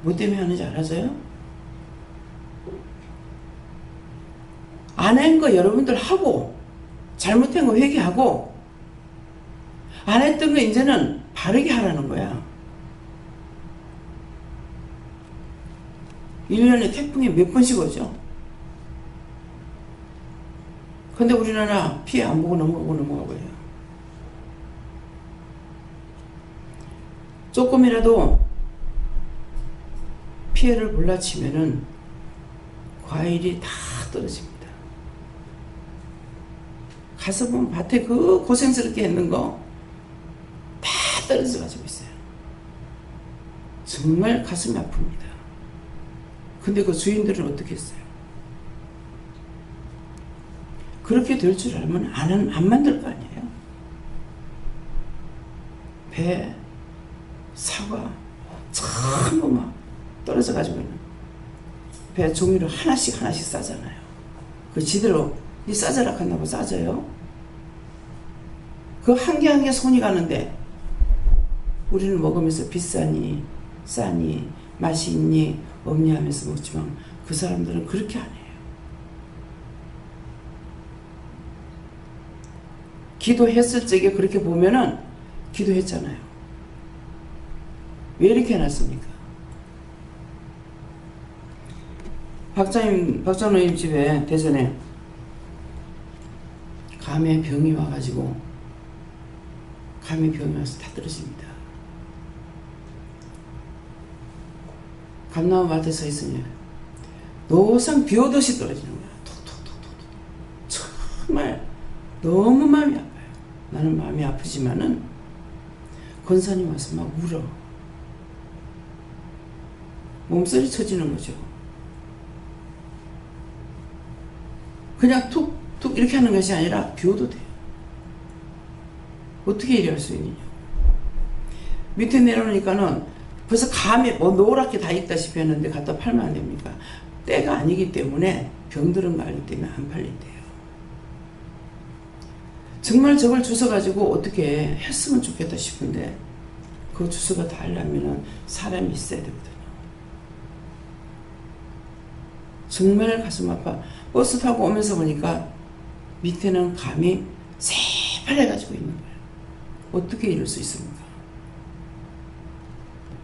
뭐 때문에 하는지 알아서요? 안 한 거 여러분들 하고 잘못한 거 회개하고 안 했던 거 이제는 바르게 하라는 거야. 1년에 태풍이 몇 번씩 오죠? 근데 우리나라 피해 안 보고 넘어가고 해요. 조금이라도 피해를 몰라치면은 과일이 다 떨어집니다. 가서 보면 밭에 그 고생스럽게 했는 거 다 떨어져 가지고 있어요. 정말 가슴이 아픕니다. 근데 그 주인들은 어떻게 했어요? 그렇게 될 줄 알면 안 만들 거 아니에요? 배, 사과, 전부 막 떨어져 가지고 있는 배 종이로 하나씩 싸잖아요. 그 지대로 니 싸져라 한다고 싸져요? 그 한 개 한 개 손이 가는데 우리는 먹으면서 비싸니 싸니 맛이 있니 없니 하면서 먹지만 그 사람들은 그렇게 안 해요. 기도했을 적에 그렇게 보면은 기도했잖아요. 왜 이렇게 해놨습니까? 박장로님 집에 대전에 감에 병이 와가지고 감에 병이 와서 다 떨어집니다. 감나무 밭에 서 있으면 노상 비 오듯이 떨어지는 거야. 톡톡톡톡. 정말 너무 마음이 아파요. 나는 마음이 아프지만은 권사님 와서 막 울어. 몸소리 쳐지는 거죠. 그냥 툭툭 이렇게 하는 것이 아니라 비 오도 돼요. 어떻게 이래 할 수 있느냐. 밑에 내려오니까는 벌써 감이 뭐 노랗게 다 익다시피 했는데 갖다 팔면 안 됩니까? 때가 아니기 때문에 병들은 거 알기 때문에 안 팔린대요. 정말 저걸 주워가지고 어떻게 했으면 좋겠다 싶은데 그 주워가 다 하려면 사람이 있어야 되거든요. 정말 가슴 아파. 버스 타고 오면서 보니까 밑에는 감이 새빨개가지고 있는 거예요. 어떻게 이럴 수 있습니까?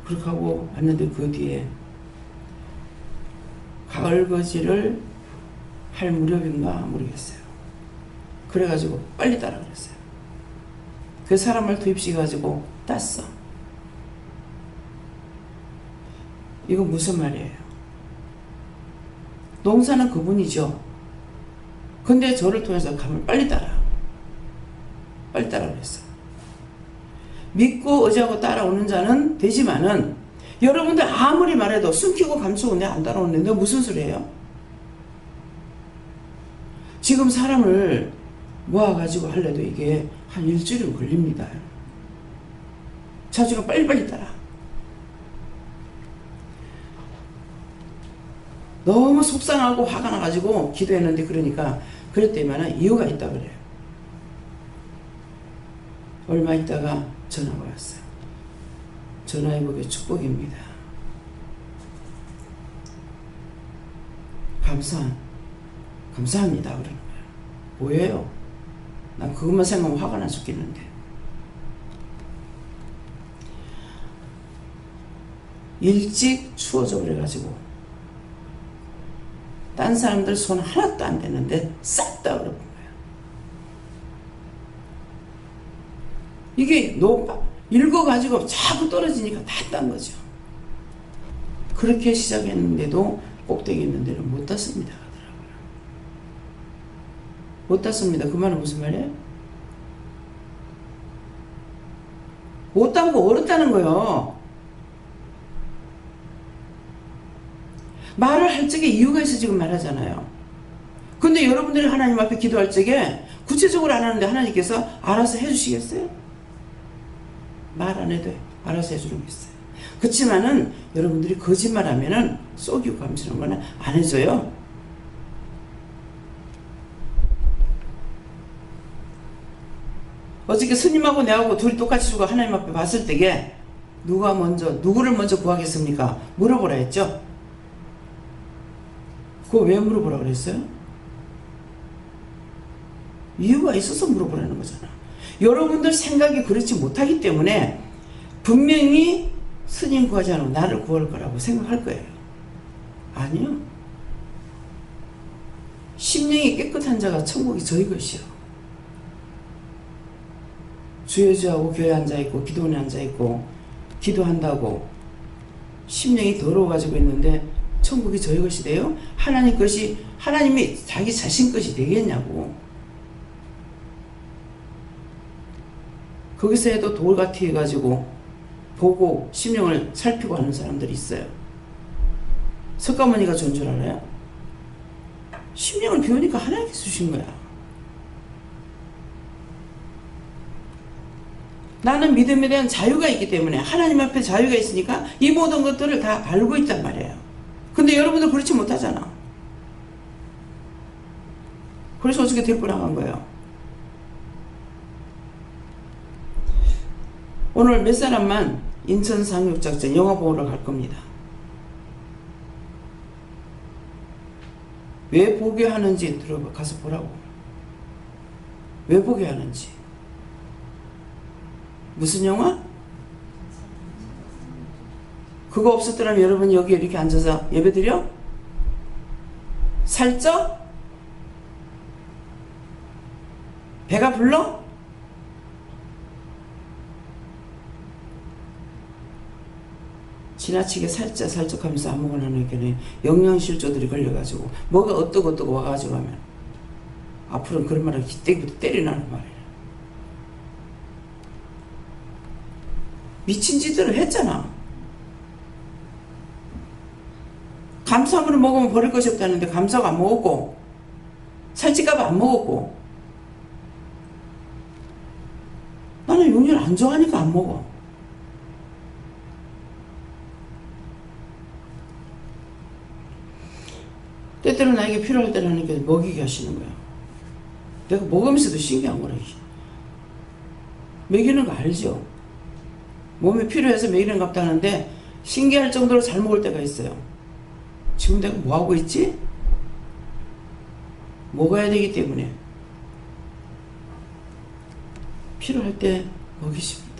그렇게 하고 왔는데 그 뒤에 가을거지를 할 무렵인가 모르겠어요. 그래가지고 빨리 따라 그랬어요. 그 사람을 투입시켜가지고 땄어. 이거 무슨 말이에요? 농사는 그분이죠. 근데 저를 통해서 가면 빨리 따라. 빨리 따라 그랬어요. 믿고 의지하고 따라오는 자는 되지만은 여러분들 아무리 말해도 숨기고 감추고 내가 안 따라오는데 내가 무슨 소리예요? 지금 사람을 모아가지고 하려도 이게 한 일주일 걸립니다. 자주가 빨리빨리 따라. 너무 속상하고 화가 나가지고 기도했는데 그러니까 그랬더니만 이유가 있다 그래요. 얼마 있다가 전화가 왔어요. 전화해보기 축복입니다. 감사합니다. 그러는 거예요. 뭐예요? 난 그것만 생각하면 화가 나 죽겠는데. 일찍 추워져 그래가지고 딴 사람들 손 하나도 안 대는데 싹 다 얼어본 거예요. 이게 읽어가지고 자꾸 떨어지니까 다 딴 거죠. 그렇게 시작했는데도 꼭대기 있는 데는 못 땄습니다. 못 땄습니다. 그 말은 무슨 말이에요? 못 딴 거 얼었다는 거예요. 말을 할 적에 이유가 있어 지금 말하잖아요. 근데 여러분들이 하나님 앞에 기도할 적에 구체적으로 안 하는데 하나님께서 알아서 해주시겠어요? 말 안 해도 알아서 해주는 게 있어요. 그렇지만은 여러분들이 거짓말하면은 속이고 감추는 거는 안 해줘요. 어저께 스님하고 내하고 둘이 똑같이 죽어 하나님 앞에 봤을 때에 누구를 먼저 구하겠습니까? 물어보라 했죠? 그거 왜 물어보라 그랬어요? 이유가 있어서 물어보라는 거잖아. 여러분들 생각이 그렇지 못하기 때문에 분명히 스님 구하지 않고 나를 구할 거라고 생각할 거예요. 아니요. 심령이 깨끗한 자가 천국이 저희 것이요. 주여주하고 교회에 앉아있고 기도원에 앉아있고 기도한다고 심령이 더러워가지고 있는데 천국이 저희 것이 돼요? 하나님 것이 하나님이 자기 자신 것이 되겠냐고. 거기서 해도 돌같이 해가지고 보고 심령을 살피고 하는 사람들이 있어요. 석가모니가 전 줄 알아요? 심령을 비우니까 하나님께서 주신 거야. 나는 믿음에 대한 자유가 있기 때문에 하나님 앞에 자유가 있으니까 이 모든 것들을 다 알고 있단 말이에요. 근데 여러분들 그렇지 못하잖아. 그래서 어떻게 데리고 나간 거예요. 오늘 몇 사람만 인천 상륙작전 영화 보러 갈 겁니다. 왜 보게 하는지 들어봐. 가서 보라고. 왜 보게 하는지. 무슨 영화? 그거 없었더라면 여러분 여기 이렇게 앉아서 예배드려? 살쪄? 배가 불러? 지나치게 살짝 하면서 안 먹으려니까 영양실조들이 걸려가지고 뭐가 어떠고 와가지고 하면 앞으로는 그런 말을 기대기부터 때리나는 말이야. 미친 짓들을 했잖아. 감사물을 먹으면 버릴 것이 없다는데 감사가 안 먹었고 살찔까봐 안 먹었고 나는 용리를 안 좋아하니까 안 먹어. 때때로 나에게 필요할 때는 하나님께서 먹이게 하시는 거야. 내가 먹으면서도 신기한 거라. 먹이는 거 알죠? 몸에 필요해서 먹이는 것 같다는데 신기할 정도로 잘 먹을 때가 있어요. 지금 내가 뭐 하고 있지? 먹어야 되기 때문에 필요할 때 먹이십니다.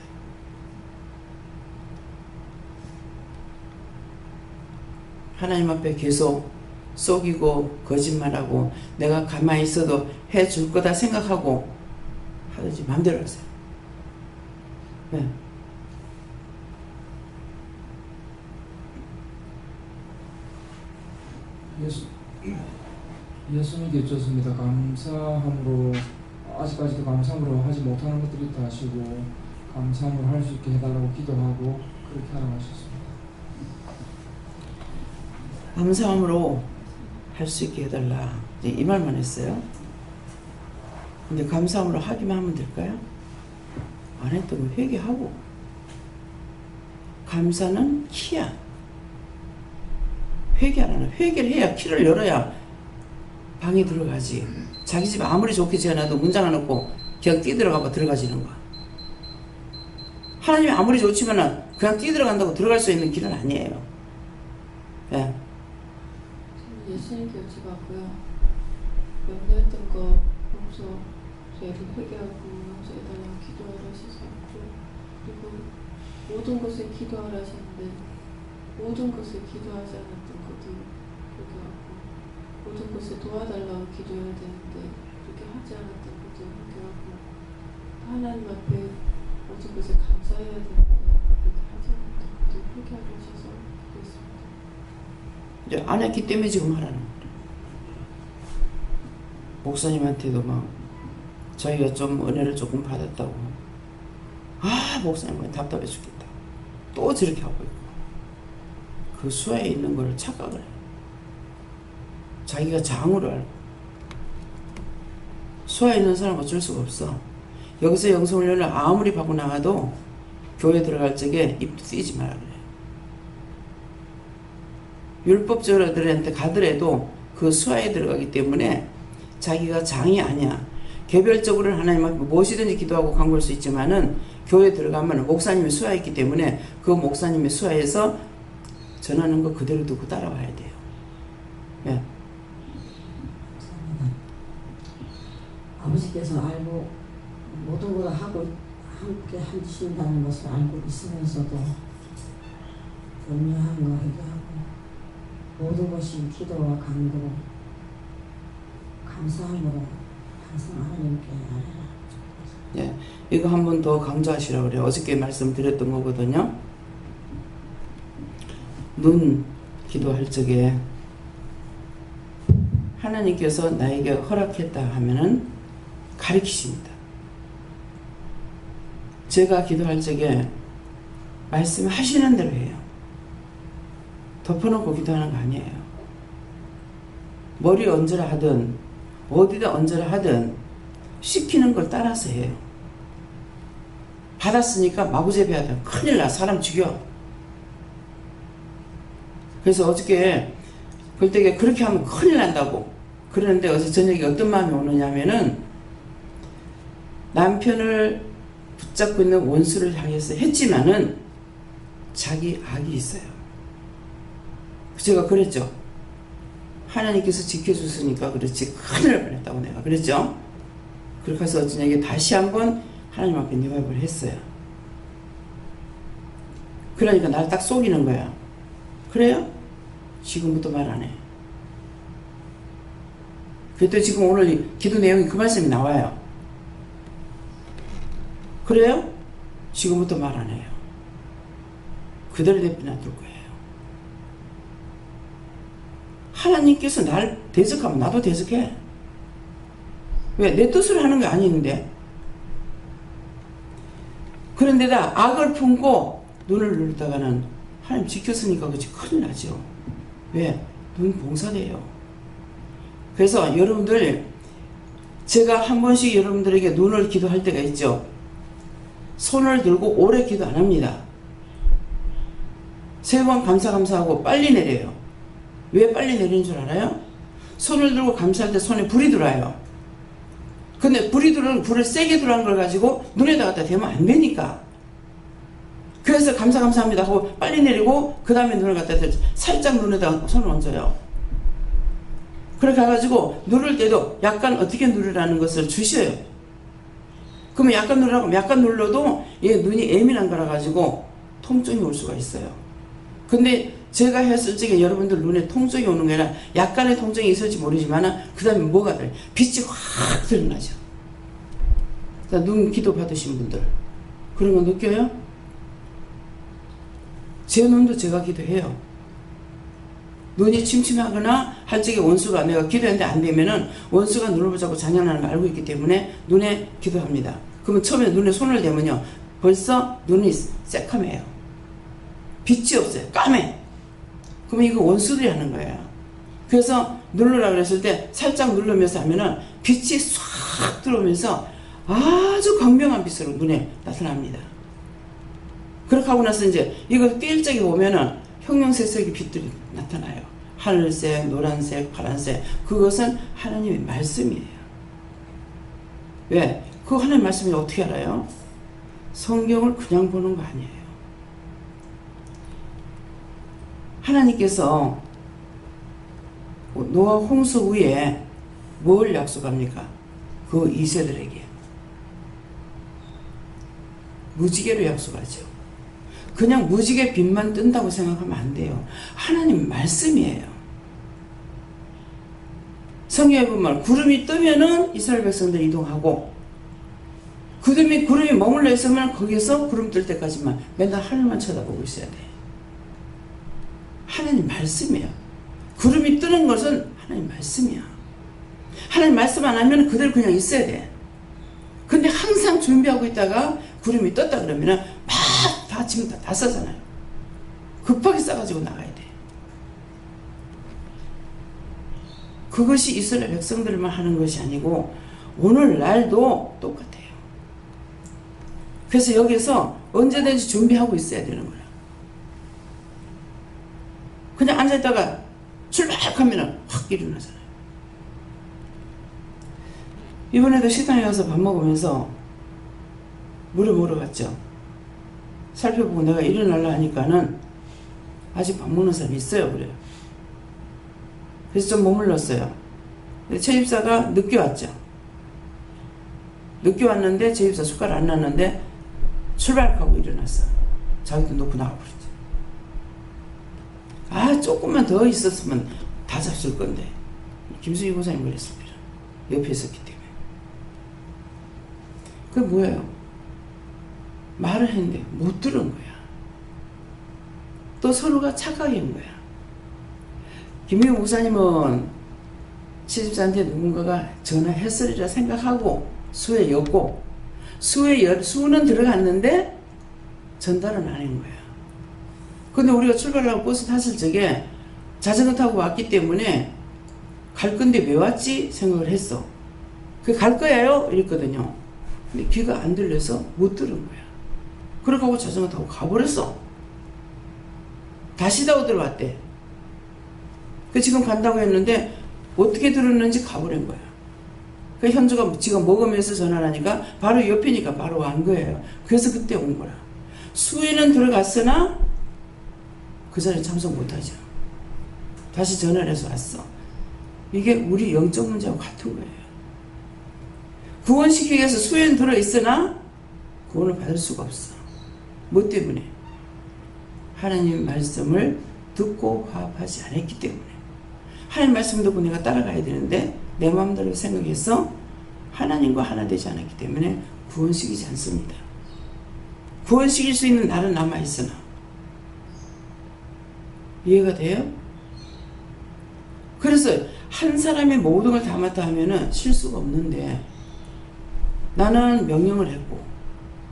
하나님 앞에 계속 속이고 거짓말하고 내가 가만히 있어도 해줄 거다 생각하고 하든지 마음대로 하세요. 네. 예수님께 여쭙습니다. 감사함으로 아직까지도 감사함으로 하지 못하는 것들이 있다 하시고 감사함으로 할 수 있게 해달라고 기도하고 그렇게 하라고 하셨습니다. 감사함으로 할 수 있게 해달라 이 말만 했어요. 근데 감사함으로 하기만 하면 될까요? 안 했던 거 회개하고. 감사는 키야. 회개 안 하나. 회개를 해야 키를 열어야 방에 들어가지. 자기 집 아무리 좋게 지어놔도 문장 안 넣고 그냥 뛰들어가고 들어가지는 거야. 하나님이 아무리 좋지만은 그냥 뛰들어간다고 들어갈 수 있는 길은 아니에요. 예. 예수님께 여쭤봤고요. 염려했던 거 용서, 죄를 회개하고 용서해달라고 기도하라 하셨고, 그리고 모든 것에 기도하라 하셨는데 모든 것에 기도하지 않았던 것도 회개하고, 모든 것에 도와달라고 기도해야 되는데 그렇게 하지 않았던 것도 회개하고, 하나님 앞에 모든 것에 감사해야 되는데 그렇게 하지 않았던 것도 회개하라 하셔서 그랬습니다. 이제 안 했기 때문에 지금 하라는 거예요. 목사님한테도 막 자기가 좀 은혜를 조금 받았다고, 아 목사님은 답답해 죽겠다, 또 저렇게 하고 있고, 그 수하에 있는 걸 착각을 해요. 자기가 장으로 알고. 수하에 있는 사람은 어쩔 수가 없어. 여기서 영성훈련을 아무리 받고 나가도 교회 들어갈 적에 입도 띄지 말라 그래요. 율법적으로들한테 가더라도 그 수하에 들어가기 때문에 자기가 장이 아니야. 개별적으로는 하나님 앞에 무엇이든지 기도하고 간구할 수 있지만은 교회 들어가면 목사님의 수하에 있기 때문에 그 목사님의 수하에서 전하는 거 그대로 두고 따라와야 돼요. 예. 아버지께서 알고 모든 걸 하고 함께 하신다는 것을 알고 있으면서도 염려한 거 회개하고 모든 것이 기도와 간구 감사함으로 항상 하나님께 아뢰라. 예, 이거 한 번 더 강조하시라고 그래요. 어저께 말씀드렸던 거거든요. 눈 기도할 적에 하나님께서 나에게 허락했다 하면은 가르치십니다. 제가 기도할 적에 말씀하시는 대로 해요. 덮어놓고 기도하는 거 아니에요. 머리 얹으라 하든 어디다 얹으라 하든 시키는 걸 따라서 해요. 받았으니까 마구잡이하다 큰일 나. 사람 죽여. 그래서 어저께 글때게 그렇게 하면 큰일 난다고 그러는데, 어제 저녁에 어떤 마음이 오느냐면은 남편을 붙잡고 있는 원수를 향해서 했지만은 자기 악이 있어요. 제가 그랬죠. 하나님께서 지켜주시니까 그렇지 큰일 뻔했다고 내가 그랬죠. 그렇게 해서 저녁에 다시 한번 하나님 앞에 내발을 했어요. 그러니까 날 딱 속이는 거야. 그래요? 지금부터 말 안 해. 그랬더니 지금 오늘 기도 내용이 그 말씀이 나와요. 그래요? 지금부터 말 안 해요. 그대로 내버려 놔둘 거예요. 하나님께서 날 대적하면 나도 대적해. 왜? 내 뜻으로 하는 게 아닌데. 그런데다 악을 품고 눈을 누르다가는 하나님 지켰으니까 그렇지 큰일 나죠. 왜? 눈 봉사돼요. 그래서 여러분들, 제가 한 번씩 여러분들에게 눈을 기도할 때가 있죠. 손을 들고 오래 기도 안 합니다. 3번 감사하고 빨리 내려요. 왜 빨리 내리는 줄 알아요? 손을 들고 감사할 때 손에 불이 들어와요. 근데 불을 세게 들어간 걸 가지고 눈에다 갖다 대면 안 되니까. 그래서 감사합니다 하고 빨리 내리고 그 다음에 눈을 갖다 대고 살짝 눈에다 손을 얹어요. 그렇게 해가지고 누를 때도 약간 어떻게 누르라는 것을 주셔요. 그러면 약간 누르라고 약간 눌러도 얘 눈이 예민한 거라 가지고 통증이 올 수가 있어요. 근데 제가 했을 적에 여러분들 눈에 통증이 오는 게 아니라 약간의 통증이 있을지 모르지만 그 다음에 뭐가 돼요? 빛이 확 드러나죠. 눈 기도 받으신 분들 그런 거 느껴요? 제 눈도 제가 기도해요. 눈이 침침하거나 할 적에 원수가 내가 기도했는데 안 되면은 원수가 눈을 붙잡고 잔인하는 걸 알고 있기 때문에 눈에 기도합니다. 그러면 처음에 눈에 손을 대면요 벌써 눈이 새카매요. 빛이 없어요. 까매. 그러면 이거 원수들이 하는 거예요. 그래서 누르라 그랬을 때 살짝 누르면서 하면은 빛이 싹 들어오면서 아주 광명한 빛으로 눈에 나타납니다. 그렇게 하고 나서 이제 이거 뛸 적에 보면은 형형색색의 빛들이 나타나요. 하늘색, 노란색, 파란색. 그것은 하나님의 말씀이에요. 왜? 그 하나님의 말씀이 어떻게 알아요? 성경을 그냥 보는 거 아니에요. 하나님께서 노아 홍수 후에 뭘 약속합니까? 그 이세들에게 무지개로 약속하죠. 그냥 무지개 빛만 뜬다고 생각하면 안 돼요. 하나님 말씀이에요. 성경에 보면 구름이 뜨면은 이스라엘 백성들이 이동하고 구름이 머물러 있으면 거기서 구름 뜰 때까지만 맨날 하늘만 쳐다보고 있어야 돼. 하나님 말씀이에요. 구름이 뜨는 것은 하나님 말씀이야. 하나님 말씀 안 하면 그대로 그냥 있어야 돼. 근데 항상 준비하고 있다가 구름이 떴다 그러면은 막 다 지금 다 싸잖아요. 급하게 싸가지고 나가야 돼. 그것이 이스라엘 백성들만 하는 것이 아니고 오늘날도 똑같아요. 그래서 여기서 언제든지 준비하고 있어야 되는 거야. 그냥 앉아있다가 출발하면 확 일어나잖아요. 이번에도 식당에 가서 밥 먹으면서 물어봤죠. 살펴보고 내가 일어나려 하니까는 아직 밥 먹는 사람이 있어요. 그래요. 그래서 좀 머물렀어요. 최 집사가 늦게 왔죠. 늦게 왔는데 최 집사 숟갈 안 놨는데 출발하고 일어났어. 자기도 놓고 나가버렸지. 아 조금만 더 있었으면 다 잡술 건데. 김수희 고사님 그랬습니다. 옆에 있었기 때문에. 그게 뭐예요? 말을 했는데 못 들은 거야. 또 서로가 착각인 거야. 김희우 목사님은 시집사한테 누군가가 전화했으리라 생각하고 수에 였고 수는 들어갔는데 전달은 안 한 거야. 근데 우리가 출발하고 버스 탔을 적에 자전거 타고 왔기 때문에 갈 건데 왜 왔지 생각을 했어. 그 갈 거예요 이랬거든요. 근데 귀가 안 들려서 못 들은 거야. 그렇게 하고 자전거 타고 가버렸어. 다시 다오 들어왔대. 그 지금 간다고 했는데 어떻게 들었는지 가버린 거야. 그 현주가 지금 먹으면서 전화를 하니까 바로 옆이니까 바로 간 거예요. 그래서 그때 온 거야. 수에는 들어갔으나 그 자리에 참석 못하죠. 다시 전화를 해서 왔어. 이게 우리 영적 문제하고 같은 거예요. 구원시키기 위해서 수에는 들어있으나 구원을 받을 수가 없어. 뭐 때문에? 하나님 말씀을 듣고 화합하지 않았기 때문에. 하나님 말씀 듣고 내가 따라가야 되는데 내 마음대로 생각해서 하나님과 하나 되지 않았기 때문에 구원시키지 않습니다. 구원시킬 수 있는 날은 남아있으나. 이해가 돼요? 그래서 한 사람이 모든 걸 다 맡아 하면은 실수가 없는데 나는 명령을 했고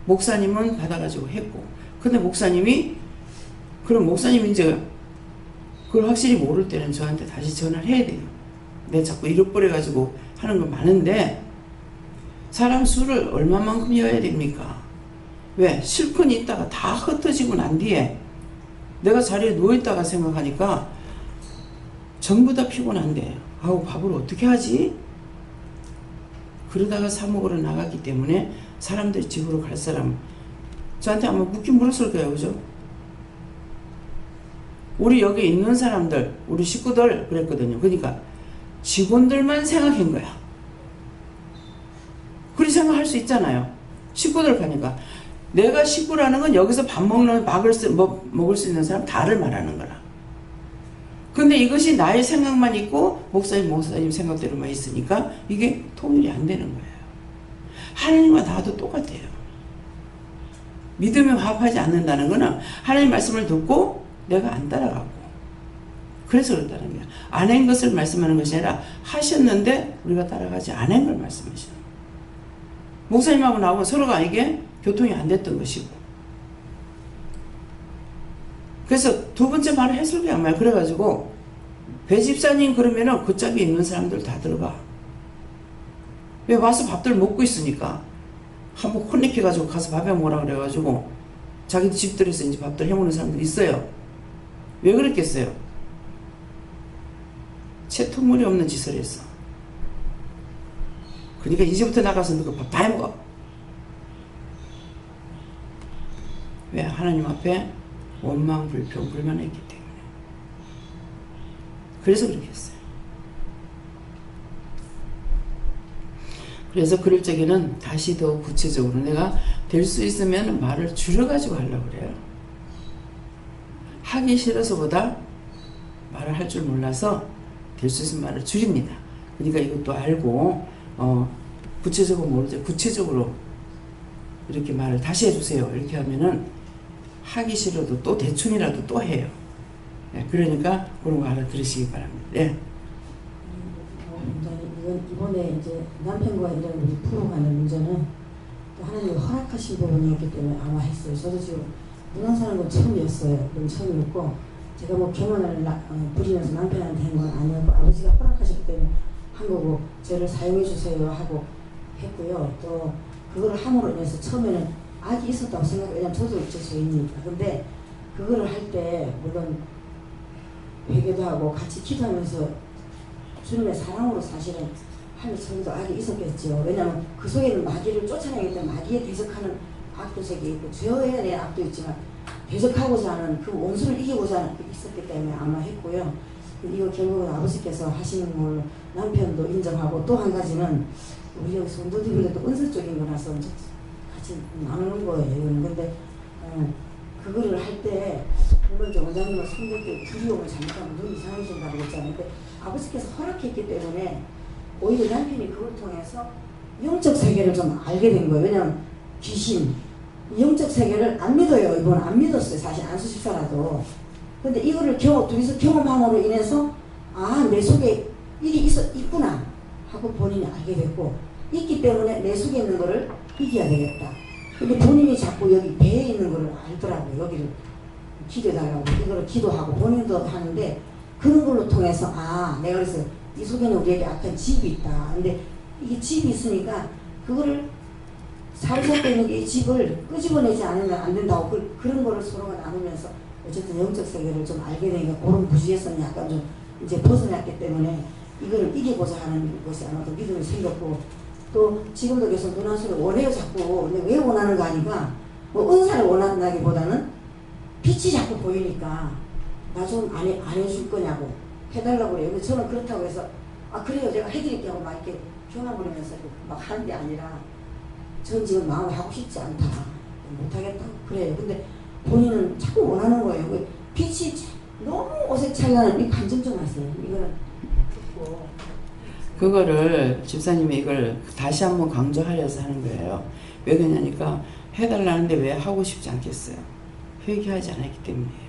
목사님은 받아가지고 했고 근데 목사님이 그럼 목사님이 이제 그걸 확실히 모를 때는 저한테 다시 전화를 해야 돼요. 내가 자꾸 잃어버려가지고 하는 거 많은데 사람 수를 얼마만큼 여야 됩니까? 왜? 실컷 있다가 다 흩어지고 난 뒤에 내가 자리에 누워있다가 생각하니까 전부 다 피곤한데 아우 밥을 어떻게 하지? 그러다가 사 먹으러 나갔기 때문에 사람들이 집으로 갈 사람 저한테 아마 묻긴 물었을 거예요. 그죠? 우리 여기 있는 사람들 우리 식구들 그랬거든요. 그러니까 직원들만 생각한 거야. 그렇게 생각할 수 있잖아요. 식구들 가니까 내가 식구라는 건 여기서 밥 먹는 먹을 수 있는 사람 다를 말하는 거라. 근데 이것이 나의 생각만 있고 목사님 생각대로만 있으니까 이게 통일이 안 되는 거예요. 하나님과 나도 똑같아요. 믿음에 화합하지 않는다는 것은 하나님 말씀을 듣고 내가 안 따라가고 그래서 그렇다는 거야. 안 한 것을 말씀하는 것이 아니라 하셨는데 우리가 따라가지 않은 걸 말씀하시는 거예요. 목사님하고 나하고 서로가 이게 교통이 안 됐던 것이고 그래서 두 번째 말을 해설이 안 말이야. 그래가지고 배 집사님 그러면은 그 짝에 있는 사람들 다 들어가. 왜 와서 밥들 먹고 있으니까 한번 혼내켜가지고 가서 밥해 먹으라 그래가지고 자기 집들에서 이제 밥들 해먹는 사람들 있어요. 왜 그랬겠어요? 채통물이 없는 짓을 했어. 그러니까 이제부터 나가서 너가 밥 다 해먹어. 왜? 하나님 앞에 원망, 불평, 불만했기 때문에. 그래서 그렇게 했어요. 그래서 그럴 적에는 다시 더 구체적으로 내가 될 수 있으면 말을 줄여가지고 하려고 그래요. 하기 싫어서보다 말을 할 줄 몰라서 될 수 있으면 말을 줄입니다. 그러니까 이것도 알고 구체적으로 모르죠. 구체적으로 이렇게 말을 다시 해주세요. 이렇게 하면은 하기 싫어도 또 대충이라도 또 해요. 네, 그러니까 그런 거 알아들으시기 바랍니다. 네. 이번에 이제 남편과 이런 우리 풀어가는 문제는 또 하나님이 허락하신 부분이었기 때문에 아마 했어요. 저도 지금 문안 사는 건 처음이었어요. 그건 처음이었고 제가 뭐 경험을 부리면서 남편한테 한 건 아니었고 아버지가 허락하셨기 때문에 한 거고 저를 사용해 주세요 하고 했고요. 또 그거를 함으로 인해서 처음에는 악이 있었다고 생각해요. 왜냐면 저도 제 죄인이니까. 근데 그거를 할 때 물론 회개도 하고 같이 기도하면서 주님의 사랑으로 사실은 하늘 성도 악이 있었겠죠. 왜냐하면 그 속에는 마귀를 쫓아내기 때문에 마귀에 대적하는 악도 세계 있고 저에 대한 악도 있지만 대적하고자 하는 그 원수를 이기고자 하는 게 있었기 때문에 아마 했고요. 이거 결국은 아버지께서 하시는 걸 남편도 인정하고 또 한 가지는 우리 여기 성도들인데도 은사적인 거라서 같이 나누는 거예요. 이거는 근데 그거를 할 때 물론 이제 원장님은 성도들 두려움을 잘못하면 눈이 이상해진다고 했잖아요. 근데 아버지께서 허락했기 때문에 오히려 남편이 그걸 통해서 영적 세계를 좀 알게 된 거예요. 왜냐하면 귀신, 영적 세계를 안 믿어요. 이번 안 믿었어요. 사실 안수집사라도. 근데 이거를 둘이서 경험함으로 인해서 내 속에 일이 있구나 하고 본인이 알게 됐고 있기 때문에 내 속에 있는 거를 이겨야 되겠다. 근데 본인이 자꾸 여기 배에 있는 거를 알더라고요. 여기를 기도해달라고 이거를 기도하고 본인도 하는데 그런 걸로 통해서 내가 그래서 이 속에는 우리에게 약간 집이 있다. 근데 이게 집이 있으니까 그거를 사로잡고 있는 이 집을 끄집어내지 않으면 안 된다고 그런 거를 서로가 나누면서 어쨌든 영적 세계를 좀 알게 되니까 그런 부지에서는 약간 좀 이제 벗어났기 때문에 이거를 이기고자 하는 것이 아마도 믿음이 생겼고 또 지금도 계속 누나소를 원해요 자꾸. 근데 왜 원하는가 하니까 뭐 은사를 원한다기보다는 빛이 자꾸 보이니까 나 좀 안 해줄 거냐고 해달라고 그래요. 근데 저는 그렇다고 해서 그래요 제가 해드릴게요 하고 막 이렇게 경험부리면서 막 하는 게 아니라 전 지금 마음이 하고 싶지 않다 못하겠다고 그래요. 근데 본인은 자꾸 원하는 거예요. 빛이 너무 어색찬란한 이 감정 좀 하세요. 이거는 듣고 그거를 집사님이 이걸 다시 한번 강조하려서 하는 거예요. 왜 그러냐니까 해달라는데 왜 하고 싶지 않겠어요. 회개하지 않았기 때문이에요.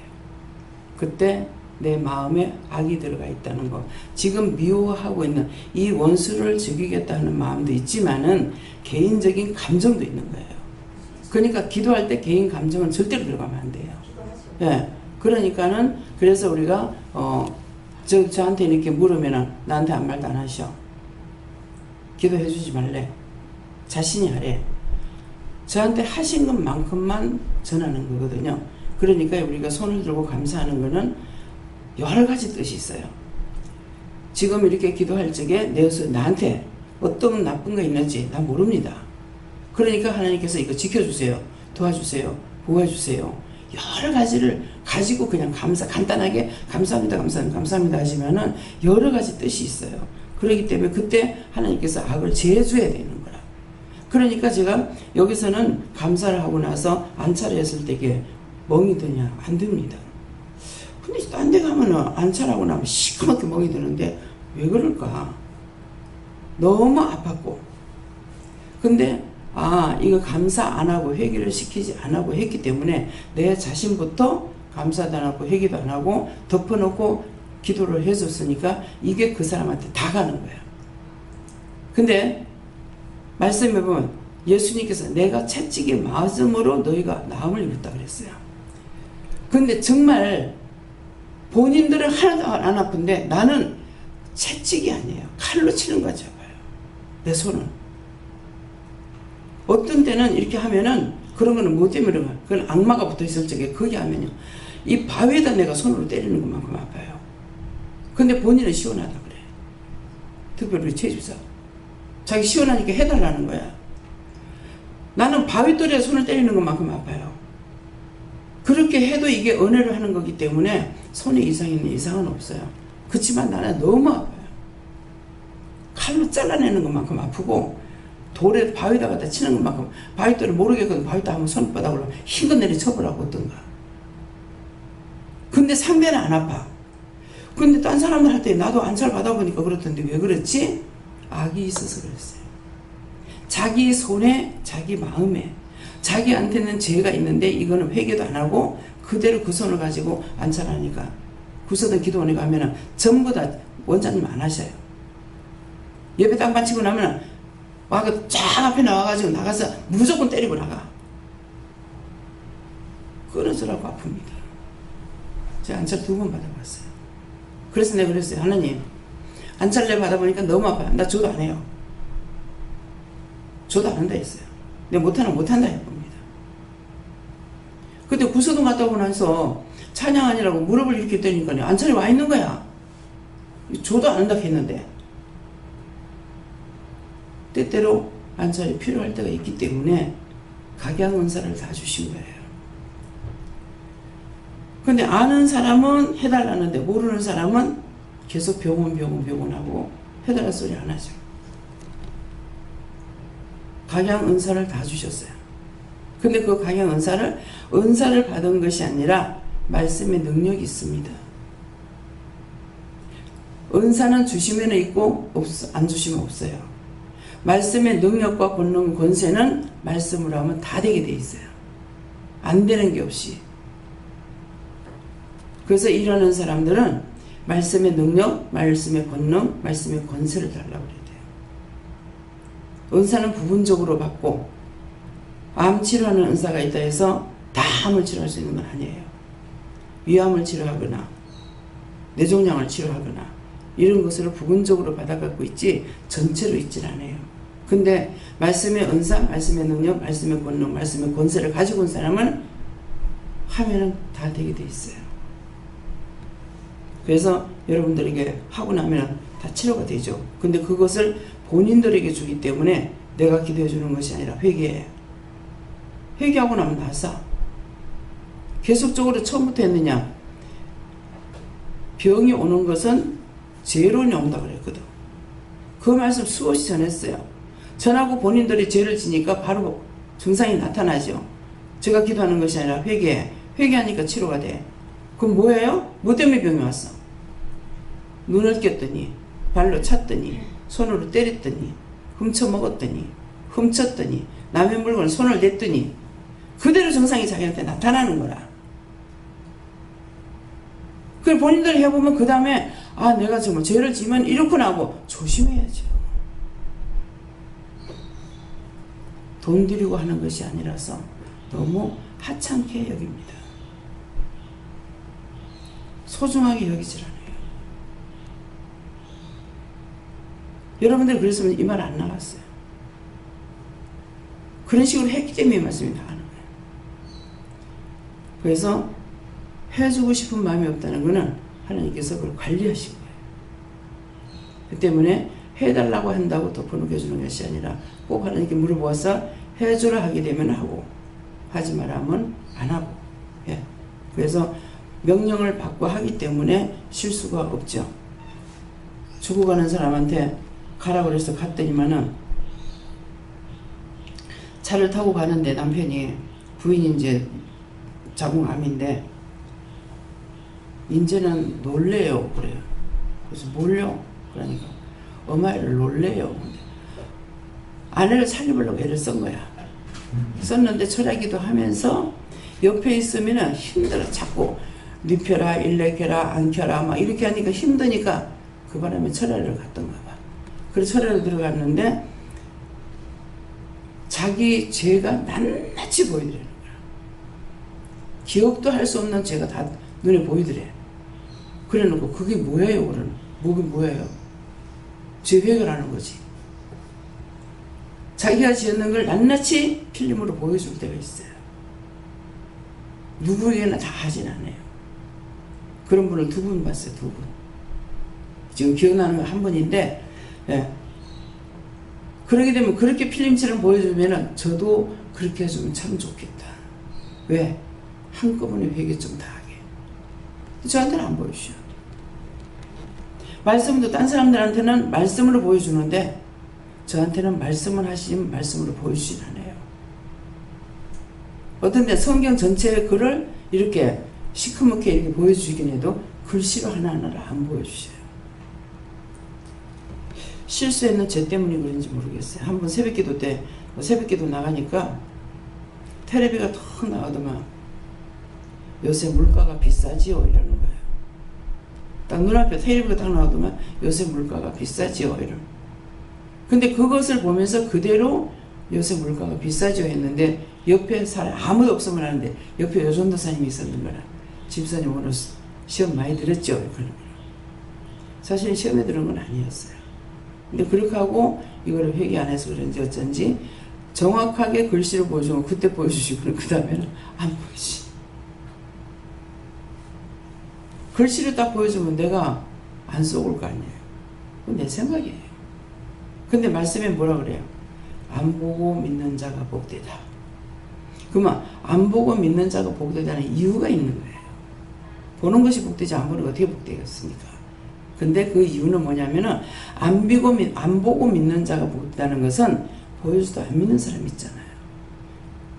그때 내 마음에 악이 들어가 있다는 거. 지금 미워하고 있는 이 원수를 죽이겠다는 마음도 있지만은 개인적인 감정도 있는 거예요. 그러니까 기도할 때 개인 감정은 절대로 들어가면 안 돼요. 예. 그러니까는 그래서 우리가 저한테 이렇게 물으면은 나한테 아무 말도 안 하셔. 기도해 주지 말래. 자신이 하래. 저한테 하신 것만큼만 전하는 거거든요. 그러니까 우리가 손을 들고 감사하는 거는 여러 가지 뜻이 있어요. 지금 이렇게 기도할 적에 나한테 어떤 나쁜 거 있는지 나 모릅니다. 그러니까 하나님께서 이거 지켜주세요. 도와주세요. 보호해주세요. 여러 가지를 가지고 그냥 간단하게 감사합니다 하시면은 여러 가지 뜻이 있어요. 그렇기 때문에 그때 하나님께서 악을 제해줘야 되는 거라. 그러니까 제가 여기서는 감사를 하고 나서 안차를 했을 때 이게 멍이 드냐? 안 듭니다. 근데 딴 데 가면은 안찰하고 나면 시커멓게 멍이 드는데 왜 그럴까? 너무 아팠고. 근데 이거 감사 안 하고 회개를 시키지 안 하고 했기 때문에 내 자신부터 감사도 안 하고 회개도 안 하고 덮어놓고 기도를 해줬으니까 이게 그 사람한테 다 가는 거야. 근데 말씀해 보면 예수님께서 내가 채찍이 맞음으로 너희가 나음을 입었다 그랬어요. 근데 정말 본인들은 하나도 안 아픈데 나는 채찍이 아니에요. 칼로 치는 거죠. 내 손은. 어떤 때는 이렇게 하면은 그런 거는 뭐 때문에 그건 악마가 붙어 있을 적에 거기 하면요. 이 바위에다 내가 손으로 때리는 것만큼 아파요. 근데 본인은 시원하다 그래. 특별히 우리 최집사. 자기 시원하니까 해달라는 거야. 나는 바위돌에 손을 때리는 것만큼 아파요. 그렇게 해도 이게 은혜를 하는 거기 때문에 손에 이상은 없어요. 그렇지만 나는 너무 아파요. 칼로 잘라내는 것만큼 아프고 돌에 바위에다 갖다 치는 것만큼 바위돌을 모르겠거든. 바위에다 한번 손바닥으로 힘껏 내리 쳐보라고 어떤가. 근데 상대는 안 아파. 근데 딴 사람들 할 때 나도 안찰 받아보니까 그렇던데 왜 그렇지? 악이 있어서 그랬어요. 자기 손에 자기 마음에 자기한테는 죄가 있는데 이거는 회개도 안 하고 그대로 그 손을 가지고 안찰하니까 구서든 기도원에 가면은 전부 다 원장님 안 하셔요. 예배 딱 마치고 나면 와가 쫙 앞에 나와가지고 나가서 무조건 때리고 나가. 끊어서라고 아픕니다. 제가 안찰 2번 받아봤어요. 그래서 내가 그랬어요. 하나님 안찰 내가 받아보니까 너무 아파요. 나 저도 안 해요. 저도 안 한다 했어요. 내가 못한다 해봅니다. 그때 구서동 갔다 오고 나서 찬양하니라고 무릎을 이렇게 때리니까 안찰이 와 있는 거야. 저도 안 한다 했는데 때때로 안찰이 필요할 때가 있기 때문에 각양 은사를 다 주신 거예요. 근데 아는 사람은 해달라는데 모르는 사람은 계속 병원하고 해달라 소리 안 하죠. 각양 은사를 다 주셨어요. 근데 그 각양 은사를 받은 것이 아니라 말씀의 능력이 있습니다. 은사는 주시면 있고 안 주시면 없어요. 말씀의 능력과 권능, 권세는 말씀으로 하면 다 되게 돼 있어요. 안 되는 게 없이. 그래서 이러는 사람들은 말씀의 능력, 말씀의 권능, 말씀의 권세를 달라고 그래야 돼요. 은사는 부분적으로 받고 암 치료하는 은사가 있다 해서 다 암을 치료할 수 있는 건 아니에요. 위암을 치료하거나 뇌종양을 치료하거나 이런 것을 부분적으로 받아갖고 있지 전체로 있진 않아요. 근데 말씀의 은사, 말씀의 능력, 말씀의 권능, 말씀의 권세를 가지고 온 사람은 하면은 다 되게 돼 있어요. 그래서 여러분들에게 하고 나면 다 치료가 되죠. 근데 그것을 본인들에게 주기 때문에 내가 기도해 주는 것이 아니라 회개해. 회개하고 나면 다 사. 계속적으로 처음부터 했느냐? 병이 오는 것은 죄론이 온다 그랬거든. 그 말씀 수없이 전했어요. 전하고 본인들이 죄를 지니까 바로 증상이 나타나죠. 제가 기도하는 것이 아니라 회개해. 회개하니까 치료가 돼. 그럼 뭐예요? 뭐 때문에 병이 왔어? 눈을 꼈더니, 발로 찼더니, 손으로 때렸더니, 훔쳐먹었더니, 훔쳤더니, 남의 물건을 손을 냈더니 그대로 증상이 자기한테 나타나는 거라. 그걸 본인들이 해보면 그 다음에 내가 정말 죄를 지면 이렇구나 하고 조심해야죠. 돈 들이고 하는 것이 아니라서 너무 하찮게 여깁니다. 소중하게 여기질 않아요. 여러분들 그랬으면 이 말 안 나왔어요. 그런 식으로 했기 때문에 말씀이 나가는 거예요. 그래서 해주고 싶은 마음이 없다는 것은 하나님께서 그걸 관리하신 거예요. 그 때문에 해달라고 한다고 덮어놓겨주는 것이 아니라 꼭 하나님께 물어보아서 해주라 하게 되면 하고 하지 말라면 안 하고. 예. 그래서 명령을 받고 하기 때문에 실수가 없죠. 죽어가는 사람한테 가라고 그래서 갔더니만은 차를 타고 가는데 남편이 부인이 이제 자궁암인데 이제는 놀래요. 그래요. 그래서 뭘요? 그러니까 엄마를 놀래요. 아내를 살려보려고 애를 쓴 거야. 썼는데 철야기도 하면서 옆에 있으면 힘들어. 자꾸 눕혀라, 일렉해라, 안켜라 막 이렇게 하니까 힘드니까 그 바람에 철야를 갔던가 봐. 그래서 철야를 들어갔는데 자기 죄가 낱낱이 보이더라는 거야. 기억도 할 수 없는 죄가 다 눈에 보이더래. 그래놓고 그게 뭐예요? 그러는 그게 뭐예요? 죄 회개하는 거지. 자기가 지었는 걸 낱낱이 필름으로 보여줄 때가 있어요. 누구에게나 다 하진 않아요. 그런 분을 2분 봤어요. 2분. 지금 기억나는 건 한 분인데, 예. 그러게 되면 그렇게 필름처럼 보여주면 저도 그렇게 해주면 참 좋겠다. 왜? 한꺼번에 회개 좀 다 하게. 저한테는 안 보여주셔. 말씀도 딴 사람들한테는 말씀으로 보여주는데 저한테는 말씀을 하시면 말씀으로 보여주진 않아요. 어떤 데 성경 전체의 글을 이렇게 시커멓게 이렇게 보여주긴 해도 글씨로 하나하나를 안 보여주셔요. 실수했는 죄 때문이 그런지 모르겠어요. 한번 새벽기도 때 새벽기도 나가니까 텔레비가 턱 나가더만 요새 물가가 비싸지요 이러는 거예요. 딱 눈앞에 텔레비가 딱 나오더만 요새 물가가 비싸지요 이러는. 근데 그것을 보면서 그대로 요새 물가가 비싸지요 했는데 옆에 사람 아무도 없으면 하는데 옆에 여전도사님이 있었는 거라. 집사님 오늘 시험 많이 들었죠? 이러는 거예요. 사실 시험에 들은 건 아니었어요. 근데 그렇게 하고 이거를 회개 안 해서 그런지 어쩐지 정확하게 글씨로 보여주면 그때 보여주시고 그 다음에는 안 보여주시. 글씨를 딱 보여주면 내가 안 속을 거 아니에요. 그건 내 생각이에요. 근데 말씀에 뭐라 그래요? 안 보고 믿는 자가 복되다. 그러면 안 보고 믿는 자가 복되다는 이유가 있는 거예요. 보는 것이 복되지 안 보는 게 어떻게 복되겠습니까? 근데 그 이유는 뭐냐면은 안 보고 믿는 자가 복되다는 것은 보여줘도 안 믿는 사람 있잖아요.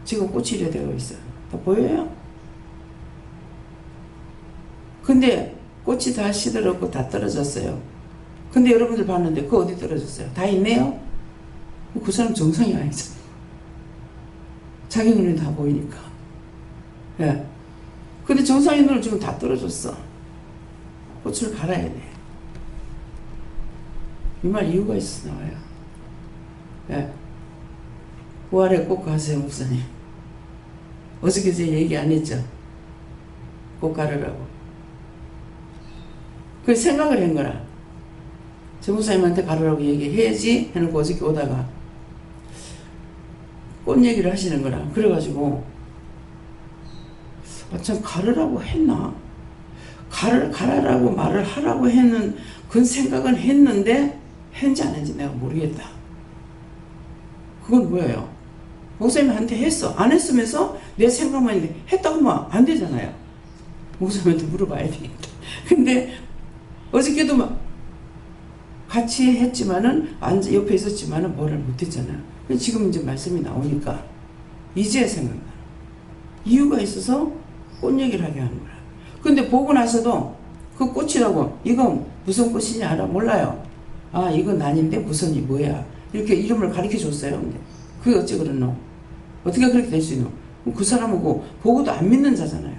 지금 꽃이 이래 되어 있어요. 다 보여요? 근데 꽃이 다 시들었고 다 떨어졌어요. 근데 여러분들 봤는데 그거 어디 떨어졌어요? 다 있네요? 그 사람 정상이 아니잖아요. 자기 눈에 다 보이니까. 예. 근데 정상인 눈을 지금 다 떨어졌어. 꽃을 갈아야 돼. 이 말 이유가 있어서 나와요. 예. 부활의 꽃 가세요, 목사님. 어저께 제 얘기 안 했죠? 꽃 가르라고. 그 생각을 한 거라. 저 목사님한테 가르라고 얘기해야지 해놓고 어저께 오다가 꽃 얘기를 하시는 거라. 그래가지고 참 가르라고 했나? 가르라고 말을 하라고 했는 그런 생각은 했는데 했는지 안 했는지 내가 모르겠다. 그건 뭐예요? 목사님한테 했어. 안 했으면서 내 생각만 했는데 했다고 하면 안 되잖아요. 목사님한테 물어봐야 되겠다. 근데 어저께도 막 같이 했지만은 옆에 있었지만은 뭐를 못했잖아요. 지금 이제 말씀이 나오니까 이제 생각나. 이유가 있어서 꽃 얘기를 하게 하는 거야. 근데 보고 나서도 그 꽃이라고 이건 무슨 꽃이냐 알아? 몰라요. 아 이건 아닌데 무슨이 뭐야? 이렇게 이름을 가르쳐 줬어요. 근데 그게 어찌 그러노? 어떻게 그렇게 될 수 있노? 그 사람하고 보고도 안 믿는 자잖아요.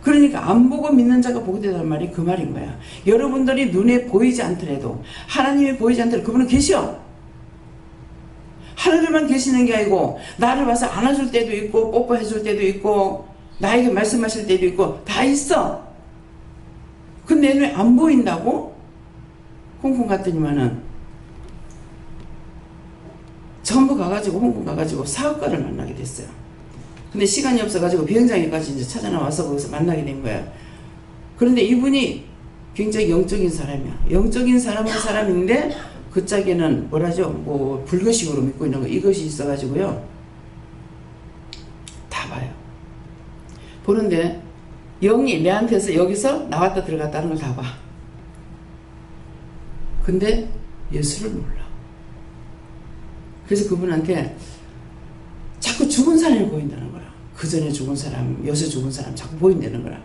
그러니까 안 보고 믿는 자가 보게 되는 말이 그 말인 거야. 여러분들이 눈에 보이지 않더라도 하나님이 보이지 않더라도 그분은 계셔. 하늘에만 계시는 게 아니고 나를 봐서 안아줄 때도 있고 뽀뽀해줄 때도 있고 나에게 말씀하실 때도 있고 다 있어. 근데 왜 안 보인다고? 홍콩 갔더니만은 전부 가가지고 홍콩 가가지고 사업가를 만나게 됐어요. 근데 시간이 없어가지고 비행장에까지 이제 찾아 나와서 거기서 만나게 된 거야. 그런데 이분이 굉장히 영적인 사람이야. 영적인 사람인데 그 짝에는 뭐라죠? 뭐 불교식으로 믿고 있는 거 이것이 있어가지고요. 다 봐요. 보는데 영이 내한테서 여기서 나왔다 들어갔다 하는 걸 다 봐. 근데 예수를 몰라. 그래서 그분한테 자꾸 죽은 사람이 보인다는 거라. 그 전에 죽은 사람, 요새 죽은 사람 자꾸 보인다는 거라.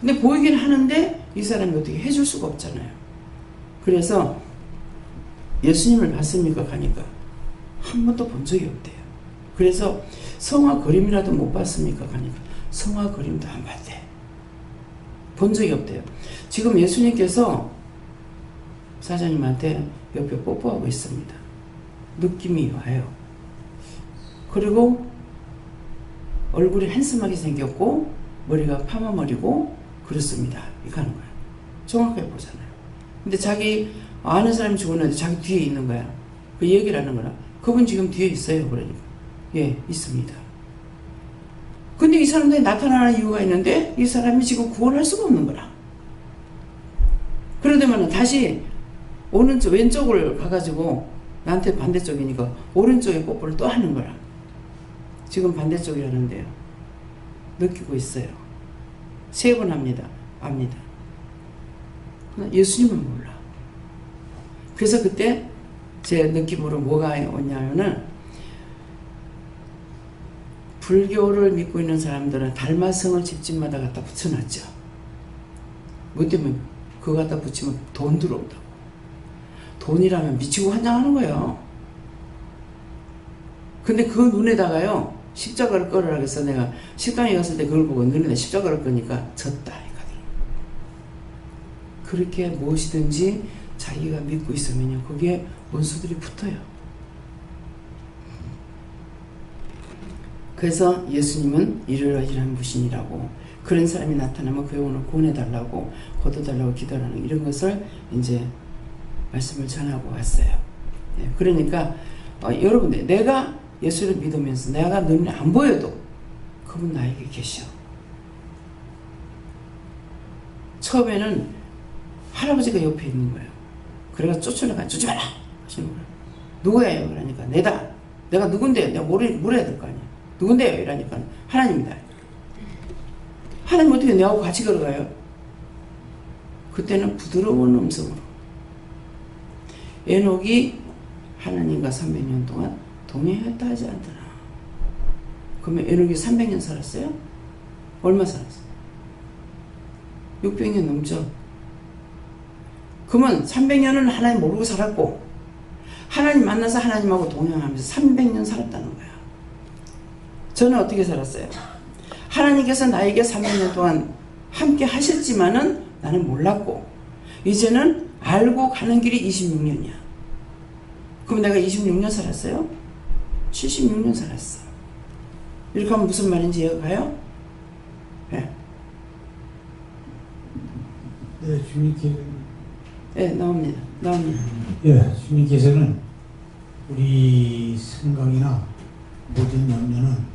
근데 보이긴 하는데 이 사람이 어떻게 해줄 수가 없잖아요. 그래서 예수님을 봤습니까? 가니까 한 번도 본 적이 없대요. 그래서 성화 그림이라도 못 봤습니까? 가니까 성화 그림도 안 봤대. 본 적이 없대요. 지금 예수님께서 사장님한테 옆에 뽀뽀하고 있습니다. 느낌이 와요. 그리고 얼굴이 핸섬하게 생겼고 머리가 파마머리고 그렇습니다. 이렇게 하는 거예요. 정확하게 보잖아요. 근데 자기 아는 사람이 죽었는데 자기 뒤에 있는 거야. 그 얘기를 하는 거라. 그분 지금 뒤에 있어요. 그러니까. 예, 있습니다. 근데 이 사람들이 나타나는 이유가 있는데 이 사람이 지금 구원할 수가 없는 거라. 그러다면 다시 오른쪽 왼쪽을 가가지고 나한테 반대쪽이니까 오른쪽에 뽀뽀를 또 하는 거라. 지금 반대쪽이라는데요. 느끼고 있어요. 3번 합니다. 압니다. 예수님은 몰라. 그래서 그때 제 느낌으로 뭐가 오냐면은 불교를 믿고 있는 사람들은 달마성을 집집마다 갖다 붙여놨죠. 뭐 때문에 그거 갖다 붙이면 돈 들어온다고. 돈이라면 미치고 환장하는 거예요. 근데 그 눈에다가요 십자가를 꺼내라 그래서 내가 식당에 갔을 때 그걸 보고 눈에다 십자가를 꺼니까 졌다 이거든. 그렇게 무엇이든지 자기가 믿고 있으면요 거기에 원수들이 붙어요. 그래서 예수님은 이러이러한 분이라고 그런 사람이 나타나면 그 영혼을 구원해달라고 거둬달라고 기도하는 이런 것을 이제 말씀을 전하고 왔어요. 예, 그러니까 여러분들 내가 예수를 믿으면서 내가 눈에 안 보여도 그분 나에게 계셔. 처음에는 할아버지가 옆에 있는 거예요. 그래가 쫓아나가 쫓지 마라 하시는 거예요. 누구예요? 그러니까 내가 누군데요? 내가 물어야 될 거 아니야. 누군데요? 이러니까 하나님이다. 하나님 어떻게 내하고 같이 걸어가요? 그때는 부드러운 음성으로 에녹이 하나님과 300년 동안 동행했다 하지 않더라. 그러면 에녹이 300년 살았어요? 얼마 살았어요? 600년 넘죠. 그러면 300년은 하나님 모르고 살았고 하나님 만나서 하나님하고 동행하면서 300년 살았다는 거야. 저는 어떻게 살았어요? 하나님께서 나에게 300년 동안 함께 하셨지만은 나는 몰랐고 이제는 알고 가는 길이 26년이야. 그럼 내가 26년 살았어요? 76년 살았어. 이렇게 하면 무슨 말인지 이해가 가요? 네. 네, 주님께서 네, 나옵니다. 예, 주님께서는 우리 생각이나 모든 염려는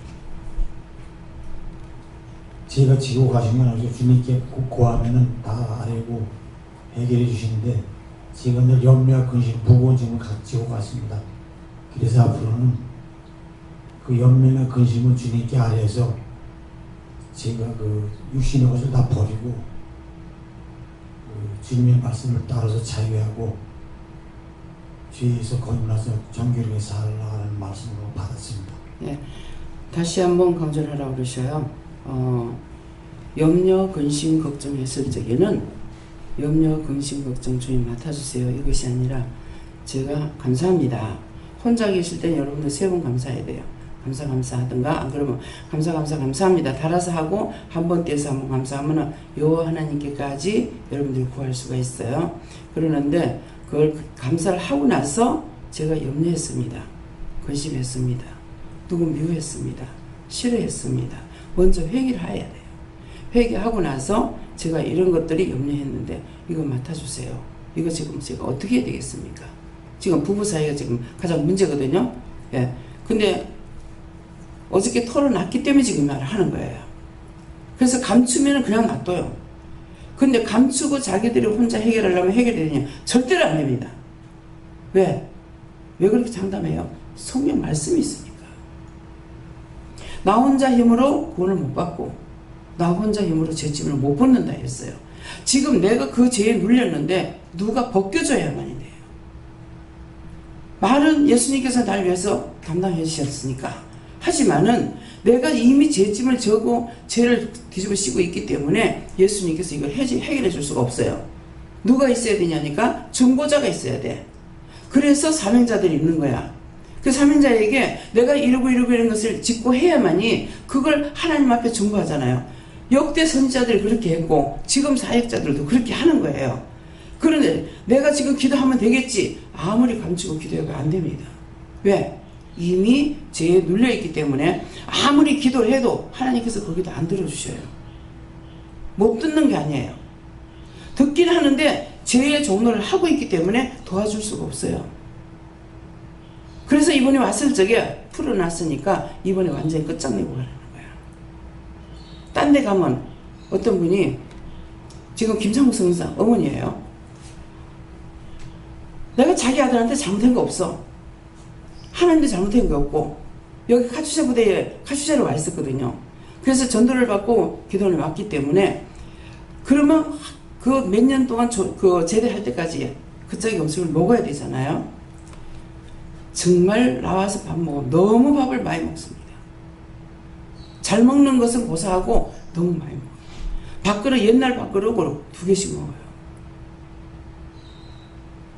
제가 지고 가신 건 아니죠. 주님께 고하면은 다 아뢰고 해결해 주시는데 제가 늘 염려와 근심, 무거운 짐을 지고 갔습니다. 그래서 앞으로는 그 염려나 근심은 주님께 아뢰서 제가 그 육신의 것을 다 버리고 그 주님의 말씀을 따라서 자유하고 죄에서 거듭나서 정결하게 살아가는 말씀으로 받았습니다. 네, 다시 한번 강조를 하라고 그러셔요. 염려, 근심, 걱정했을 적에는 염려, 근심, 걱정 주님 맡아주세요. 이것이 아니라 제가 감사합니다. 혼자 계실 때는 여러분들 3번 감사해야 돼요. 감사하든가 안 그러면 감사합니다. 달아서 하고 한 번 떼서 한 번 감사하면 여호와 하나님께까지 여러분들이 구할 수가 있어요. 그러는데 그걸 감사를 하고 나서 제가 염려했습니다. 근심했습니다. 누구 미워했습니다. 싫어했습니다. 먼저 회개를 해야 돼요. 회개하고 나서 제가 이런 것들이 염려했는데 이거 맡아주세요. 이거 지금 제가 어떻게 해야 되겠습니까? 지금 부부 사이가 지금 가장 문제거든요. 예. 근데 어저께 털어놨기 때문에 지금 말을 하는 거예요. 그래서 감추면 그냥 놔둬요. 근데 감추고 자기들이 혼자 해결하려면 해결이 되냐? 절대로 안 됩니다. 왜? 왜 그렇게 장담해요? 성경 말씀이 있으니까. 나 혼자 힘으로 구원을 못 받고 나 혼자 힘으로 죄 짐을 못 벗는다 했어요. 지금 내가 그 죄에 눌렸는데 누가 벗겨줘야만이 돼요. 말은 예수님께서 날 위해서 담당해 주셨으니까 하지만은 내가 이미 죄짐을 져고 죄를 뒤집어 씌고 있기 때문에 예수님께서 이걸 해결해 줄 수가 없어요. 누가 있어야 되냐니까 중보자가 있어야 돼. 그래서 사명자들이 있는 거야. 그 사명자에게 내가 이러고 이런 것을 짚고 해야만이 그걸 하나님 앞에 중보하잖아요. 역대 선지자들이 그렇게 했고 지금 사역자들도 그렇게 하는 거예요. 그런데 내가 지금 기도하면 되겠지. 아무리 감추고 기도해도 안 됩니다. 왜? 이미 죄에 눌려있기 때문에 아무리 기도해도 하나님께서 거기도 안 들어주셔요. 못 듣는 게 아니에요. 듣긴 하는데 죄의 종로를 하고 있기 때문에 도와줄 수가 없어요. 그래서 이번에 왔을 적에 풀어놨으니까 이번에 완전히 끝장내고 가는 거야. 딴 데 가면 어떤 분이 지금 김창국 성사 어머니예요. 내가 자기 아들한테 잘못한 거 없어. 하나님도 잘못한 게 없고 여기 카투샤 부대에 카투샤로 와 있었거든요. 그래서 전도를 받고 기도를 왔기 때문에 그러면 그 몇 년 동안 그 제대할 때까지 그짝의 음식을 먹어야 되잖아요. 정말 나와서 밥 먹으면 너무 밥을 많이 먹습니다. 잘 먹는 것은 고사하고 너무 많이 먹어요. 밥그릇 옛날 밥그릇으로 2개씩 먹어요.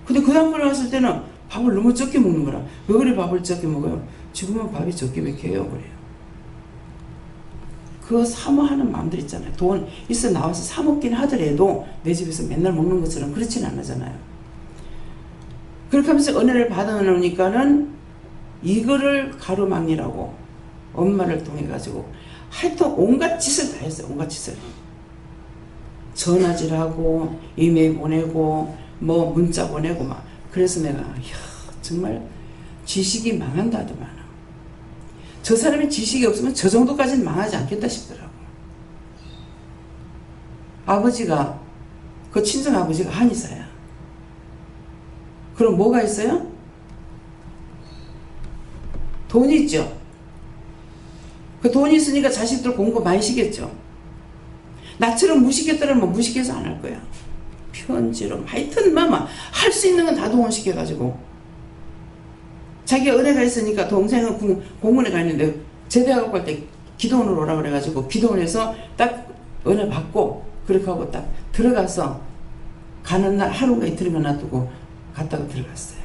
근데 그 다음번에 왔을 때는 밥을 너무 적게 먹는 거라. 왜 그래 밥을 적게 먹어요? 지금은 밥이 적게 먹혀요. 그래요. 그 사모하는 마음들 있잖아요. 돈 있어 나와서 사 먹긴 하더라도 내 집에서 맨날 먹는 것처럼 그렇지는 않잖아요. 그렇게 하면서 은혜를 받아놓으니까는 이거를 가로막이라고 엄마를 통해 가지고 하여튼 온갖 짓을 다 했어요. 온갖 짓을. 전화질하고 이메일 보내고 뭐 문자 보내고 막. 그래서 내가 정말 지식이 망한다 하더만. 저 사람이 지식이 없으면 저 정도까지는 망하지 않겠다 싶더라고. 아버지가 그 친정 아버지가 한의사야. 그럼 뭐가 있어요? 돈이 있죠. 그 돈이 있으니까 자식들 공부 많이 시켰죠. 나처럼 무식했더라면 무식해서 안 할 거야. 편지로 하여튼 마마 할 수 있는 건 다 동원시켜가지고 자기가 은혜가 있으니까 동생은 공문에 가 있는데 제대하고 갈 때 기도원으로 오라 그래가지고 기도원에서 딱 은혜 받고 그렇게 하고 딱 들어가서 가는 날 하루가 이틀인가 놔두고 갔다가 들어갔어요.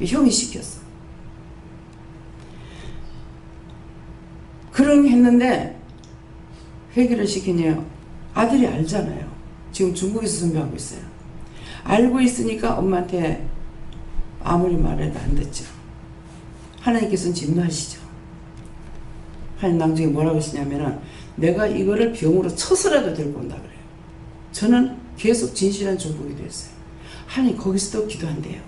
형이 시켰어. 그런 했는데 회개를 시키니 아들이 알잖아요. 지금 중국에서 선교하고 있어요. 알고 있으니까 엄마한테 아무리 말해도 안 듣죠. 하나님께서는 진노하시죠. 하나님 나중에 뭐라고 하시냐면은 내가 이거를 병으로 쳐서라도 데리고 온다 그래요. 저는 계속 진실한 중국이 됐어요. 하나님 거기서도 기도한대요.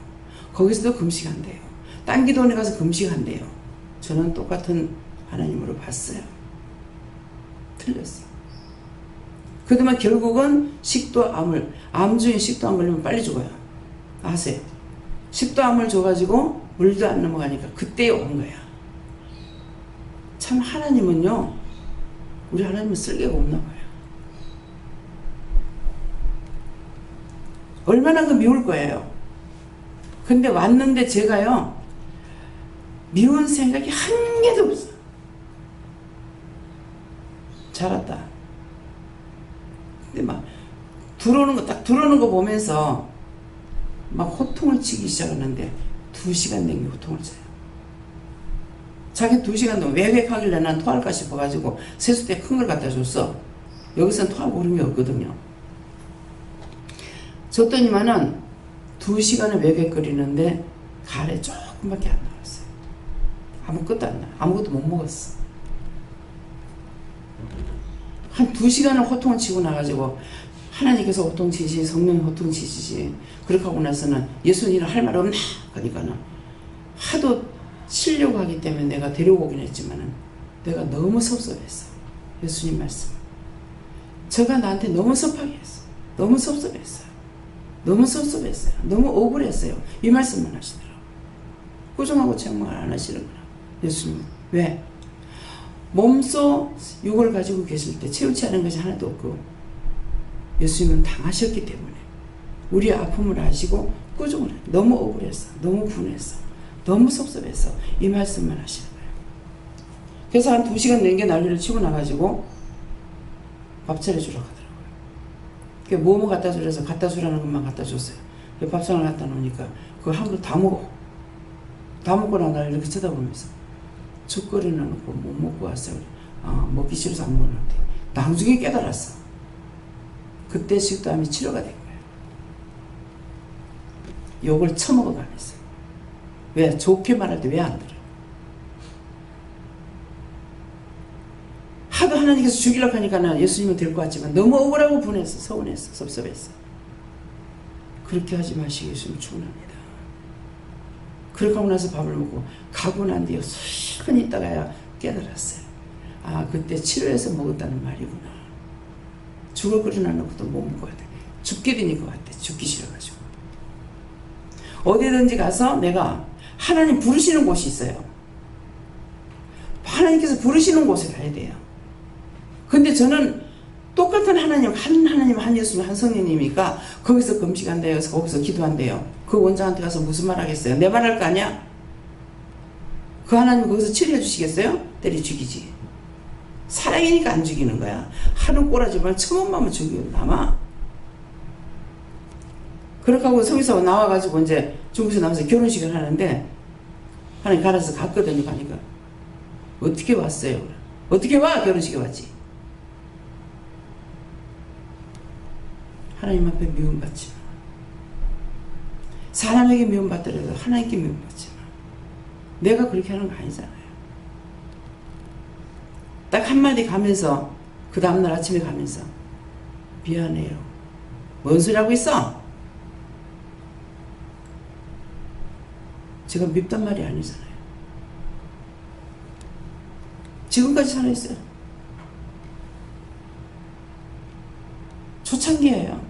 거기서도 금식한대요. 딴 기도원에 가서 금식한대요. 저는 똑같은 하나님으로 봤어요. 틀렸어요. 그러면 결국은 식도암을, 암 중에 식도암 걸리면 빨리 죽어요. 아세요? 식도암을 줘가지고 물도 안 넘어가니까 그때 온 거야. 참 하나님은요, 우리 하나님은 쓸개가 없나 봐요. 얼마나 그 미울 거예요. 근데 왔는데 제가요, 미운 생각이 한 개도 없어. 잘 왔다. 근데 막 딱 들어오는 거 보면서 막 호통을 치기 시작하는데 2시간 넘게 호통을 쳐요. 자기 2시간 동안 외획하길래 난 토할까 싶어가지고 세수대 큰 걸 갖다 줬어. 여기서는 토하고 그런 게 없거든요. 줬더니만은 2시간을 외획거리는데 가래 조금밖에 안 나왔어요. 아무것도 안 나. 아무것도 못 먹었어. 한 2시간을 호통을 치고 나가지고 하나님께서 호통 치시, 성령이 호통 치시지. 그렇게 하고 나서는 예수님은 할 말 없나? 그러니까는 하도 치려고 하기 때문에 내가 데려오긴 했지만은 내가 너무 섭섭했어. 예수님 말씀. 저가 나한테 너무 섭하게 했어. 너무 섭섭했어요. 너무 섭섭했어요. 너무 억울했어요. 이 말씀만 하시더라고. 꾸중하고 책망을 안 하시는 거라. 예수님. 왜? 몸소 육을 가지고 계실 때 채우지 않은 것이 하나도 없고 예수님은 당하셨기 때문에 우리의 아픔을 아시고 꾸중을 해요. 너무 억울했어. 너무 분했어. 너무 섭섭했어. 이 말씀만 하시는 거예요. 그래서 한 2시간 넘게 난리를 치고 나가지고 밥 차려주러 가더라고요. 뭐뭐 갖다 주래서 갖다 주라는 것만 갖다 줬어요. 밥상을 갖다 놓으니까 그거 한 그릇 다 먹어. 다 먹고 나날 이렇게 쳐다보면서 죽거리는 놓고 못 먹고 왔어요. 먹기 싫어서 안 먹었는데 나중에 깨달았어. 그때 식도암이 치료가 된 거예요. 욕을 처먹어가면서. 왜? 좋게 말할 때 왜 안 들어? 하도 하나님께서 죽이려고 하니까 예수님은 데리고 왔지만 너무 억울하고 분해서 서운했어. 섭섭했어. 그렇게 하지 마시고 예수님 축원합니다. 그렇게 하고 나서 밥을 먹고 가고 난 뒤에 수시간 있다가야 깨달았어요. 그때 치료해서 먹었다는 말이구나. 죽을 끓여놓은 것도 못 먹어야 돼. 죽게 되는 것 같아. 죽기 싫어가지고. 어디든지 가서 내가 하나님 부르시는 곳이 있어요. 하나님께서 부르시는 곳에 가야 돼요. 근데 저는 똑같은 하나님, 한 하나님, 한 예수님, 한 성령님이니까 거기서 금식한대요. 거기서 기도한대요. 그 원장한테 가서 무슨 말 하겠어요? 내 말 할 거 아니야? 그 하나님 거기서 치료해 주시겠어요? 때려 죽이지. 사랑이니까 안 죽이는 거야. 하는 꼬라지만 처음만 죽이고 남아. 그렇게 하고 서기서 나와가지고 이제 중국에서 나와서 결혼식을 하는데 하나님 가라서 갔거든요. 가니까 어떻게 왔어요? 어떻게 와? 결혼식에 왔지. 하나님 앞에 미움받지 마. 사람에게 미움받더라도 하나님께 미움받지 마. 내가 그렇게 하는 거 아니잖아요. 딱 한마디 가면서 그 다음날 아침에 가면서 미안해요. 뭔 소리 하고 있어? 제가 밉단 말이 아니잖아요. 지금까지 살아있어요. 초창기예요.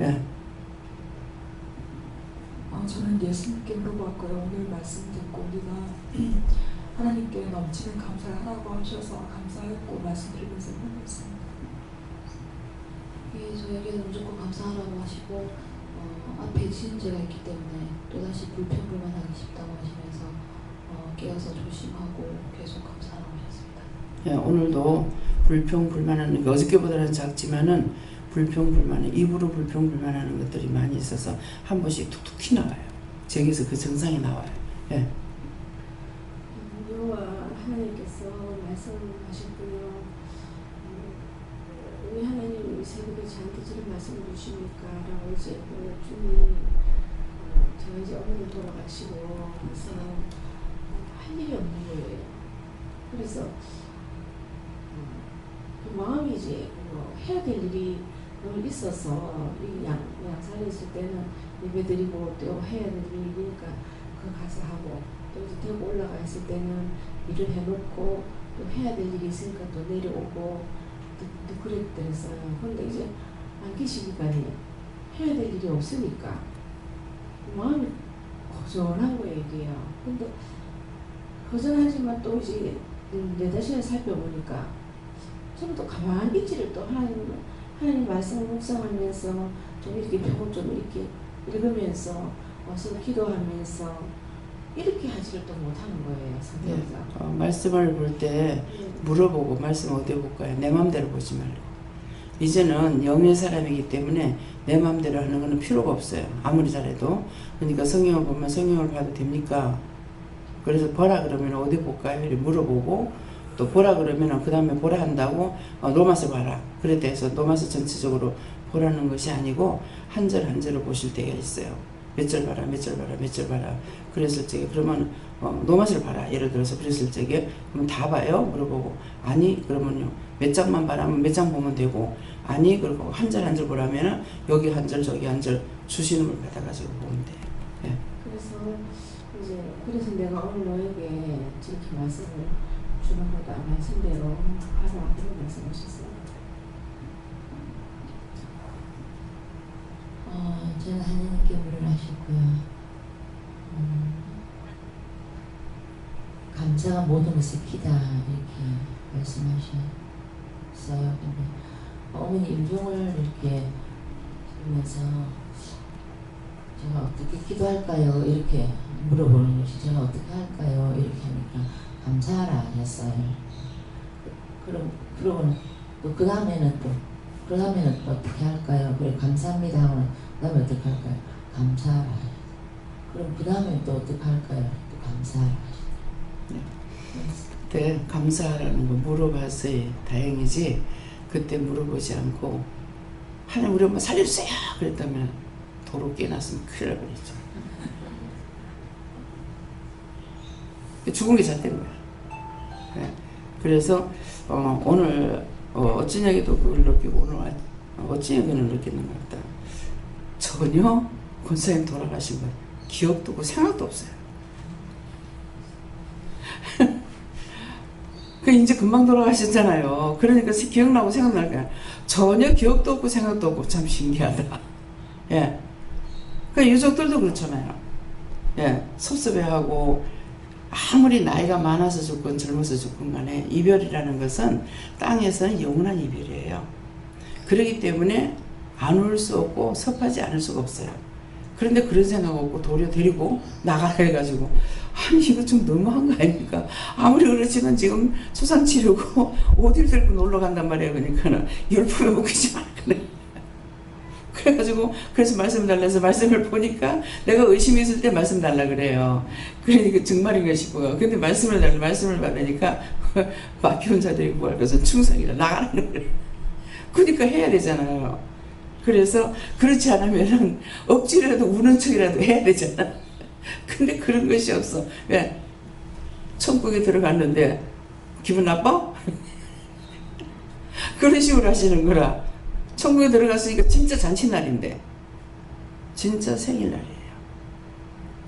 예. 저는 예수님께 물어봤고요. 오늘 말씀 듣고 우리가 하나님께 넘치는 감사를 하라고 하셔서 감사했고 말씀드리면서 했습니다. 예, 저에게 무조건 감사하라고 하시고 앞에 지은 죄가 있기 때문에 또다시 불평불만하기 쉽다고 하시면서 깨어서 조심하고 계속 감사하라고 하셨습니다. 예, 오늘도 불평불만하는 게 어저께보다는 작지만은 불평불만해 입으로 불평불만하는 것들이 많이 있어서 한 번씩 툭툭 튀나가요. 저기서 그 증상이 나와요. 예. 여호와 하나님께서 말씀하셨고요. 우리 하나님 새벽에 저한테 저런 말씀을 주십니까? 라고 이제 주님 제가 이제 어머니 돌아가시고 그래서 할 일이 없는 거예요. 그래서 마음이 이제 해야 될 일이 늘 있어서 이 양산에 있을 때는 예배드리고 또 해야 될 일이 있으니까 그거 가서 하고 또 이제 대구 올라가 있을 때는 일을 해놓고 또 해야 될 일이 있으니까 또 내려오고 또 그랬더랬어요. 근데 이제 안 계시니까 해야 될 일이 없으니까 마음이 허전한 거예요 이게요. 근데 허전하지만 또 이제 내 자신을 살펴보니까 저는 또 가만히 있지를 또 하나님 말씀을 묵상하면서 좀 이렇게 표고 좀 이렇게 읽으면서 와서 기도하면서 이렇게 하지를 또 못하는 거예요. 상태에서. 네. 말씀을 볼 때 물어보고 말씀 어디 볼까요? 내 마음대로 보지 말고. 이제는 영의 사람이기 때문에 내 마음대로 하는 거는 필요가 없어요. 아무리 잘해도. 그러니까 성경을 보면 성경을 봐도 됩니까? 그래서 보라 그러면 어디 볼까요? 이렇게 물어보고 또 보라 그러면 그 다음에 보라 한다고 로마서 봐라. 그랬다 해서 로마서 전체적으로 보라는 것이 아니고 한 절 한 절을 보실 때가 있어요. 몇 절 봐라, 몇 절 봐라, 몇 절 봐라. 그랬을 적에 그러면 로마서를 봐라. 예를 들어서 그랬을 적에 그러면 다 봐요? 물어보고 아니 그러면요 몇 장만 봐라면 몇 장 보면 되고 아니 그리고 한 절 한 절 보라면은 여기 한 절 저기 한 절 주시는 걸 받아가지고 보면 돼요. 예. 그래서 내가 오늘 너에게 저렇게 말씀을 주는 것도 말씀대로 하라 그런 말씀하셨어요. 저는 하나님께 물을 하셨고요. 감사가 모든 것을 키다 이렇게 말씀하셨어요. 근데 어머니 임종을 이렇게 보면서 제가 어떻게 기도할까요? 이렇게 물어보는 것이 제가 어떻게 할까요? 이렇게 하니까 감사하라 했어요. 그러고는 또 그 다음에는 또 어떻게 할까요? 그래 감사합니다 하고는 그 다음에 어떻게 할까요? 감사하라. 그럼 그 다음에 또 어떻게 할까요? 또 감사하라. 그때 감사하라는 거 물어봤어요. 다행이지. 그때 물어보지 않고 하나님 우리 엄마 살려주세요 그랬다면 도로 깨놨으면 큰일 날 뻔했죠. 죽은 게 잣된 거야. 네. 그래서 오늘 어찌냐기도 그걸 느끼고 오늘 어찌냐기는 느끼는 것 같다. 전혀 권사님 돌아가신 거 기억도 없고 생각도 없어요. 그 이제 금방 돌아가셨잖아요. 그러니까 기억나고 생각날 거야. 전혀 기억도 없고 생각도 없고 참 신기하다. 예. 그 유족들도 그렇잖아요. 예. 섭섭해하고 아무리 나이가 많아서 죽건 젊어서 죽건 간에 이별이라는 것은 땅에서는 영원한 이별이에요. 그렇기 때문에 안 울 수 없고 섭하지 않을 수가 없어요. 그런데 그런 생각 없고 도리어 데리고 나가라 해가지고 아니 이거 좀 너무한 거 아닙니까? 아무리 그렇지만 지금 초상 치르고 어딜 들고 놀러 간단 말이에요. 그러니까는 열풍에 웃기지 말거든. 그래가지고 그래서 말씀 달라서 말씀을 보니까 내가 의심이 있을 때 말씀 달라 그래요. 그러니까 정말인가 싶어요. 근데 말씀을 받으니까 마피온 자들이 뭐할 것은 충성이라 나가라는 거예요. 그러니까 해야 되잖아요. 그래서 그렇지 않으면은 억지로라도 우는 척이라도 해야 되잖아. 근데 그런 것이 없어. 왜? 천국에 들어갔는데 기분 나빠? 그런 식으로 하시는 거라. 천국에 들어갔으니까 진짜 잔칫날인데 진짜 생일날이에요.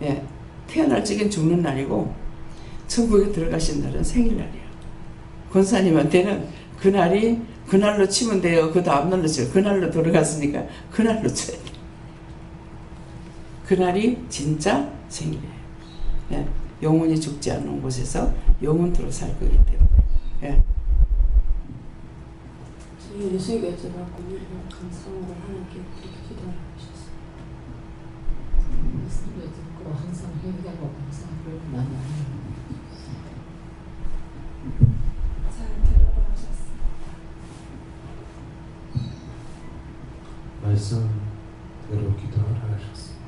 예, 태어날 적엔 죽는 날이고 천국에 들어가신 날은 생일날이에요. 권사님한테는 그날로 치면 돼요. 그 다음날로 쳐요. 그날로 들어갔으니까 그날로 쳐야 돼요. 그날이 진짜 생일이에요. 예, 영혼이 죽지 않는 곳에서 영혼으로 살 거기 때문에. 예. 저희 예수님께 여쭤봤고 감사함으로 하나님께 그렇게 기도를 하셨어요. 말씀을 듣고 항상 회개하고 감사를 많이 해요. 잘 들으러 오셨습니다. 말씀대로 기도하라 하셨습니다.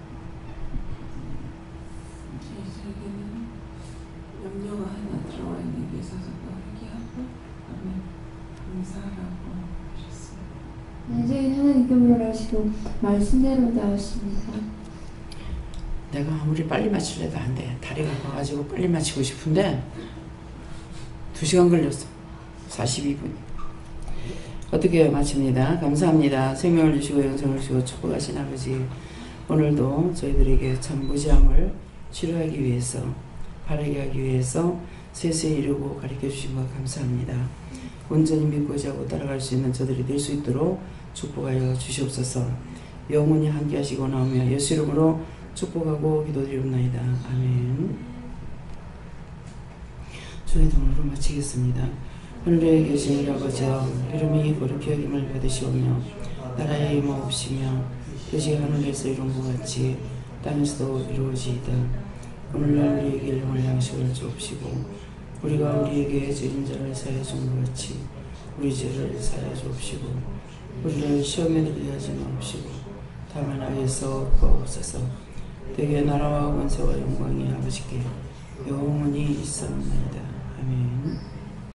저희에게는 염려가 하나 들어와 있는 게 있어서 또 회개하고 그다음에 감사하라고 하셨어요. 인생은 하나님께 물어라시고 말씀대로 다 하십니다. 내가 아무리 빨리 마치려도 안 돼. 다리가 아파가지고 빨리 마치고 싶은데 2시간 걸렸어. 42분. 어떻게 마칩니다. 감사합니다. 생명을 주시고 영생을 주시고 축복하신 아버지, 오늘도 저희들에게 참 무지함을 치료하기 위해서, 바르게 하기 위해서 세세히 이루고 가르쳐 주신 것 감사합니다. 온전히 믿고자 하고 따라갈 수 있는 저들이 될 수 있도록 축복하여 주시옵소서. 영원히 함께하시고 나오며 예수 이름으로 축복하고 기도드리옵나이다. 아멘. 주의 돈으로 마치겠습니다. 하늘에 계신 아버지여, 이름이 거룩히 여김을 받으시오며 나라의 임하옵시며 뜻이 하늘에서 이룬 것 같이 땅에서도 이루어지이다. 오늘날 우리에게 일용할 양식을 주옵시고 우리가 우리에게 죄진 자를 사하여 준 것 같이 우리 죄를 사하여 주옵시고 우리를 시험에 들게 하지 마옵시고 다만 악에서 구하옵소서. 되게 나라와 권세와 영광이 아버지께 영원히 있사옵나이다. 아멘.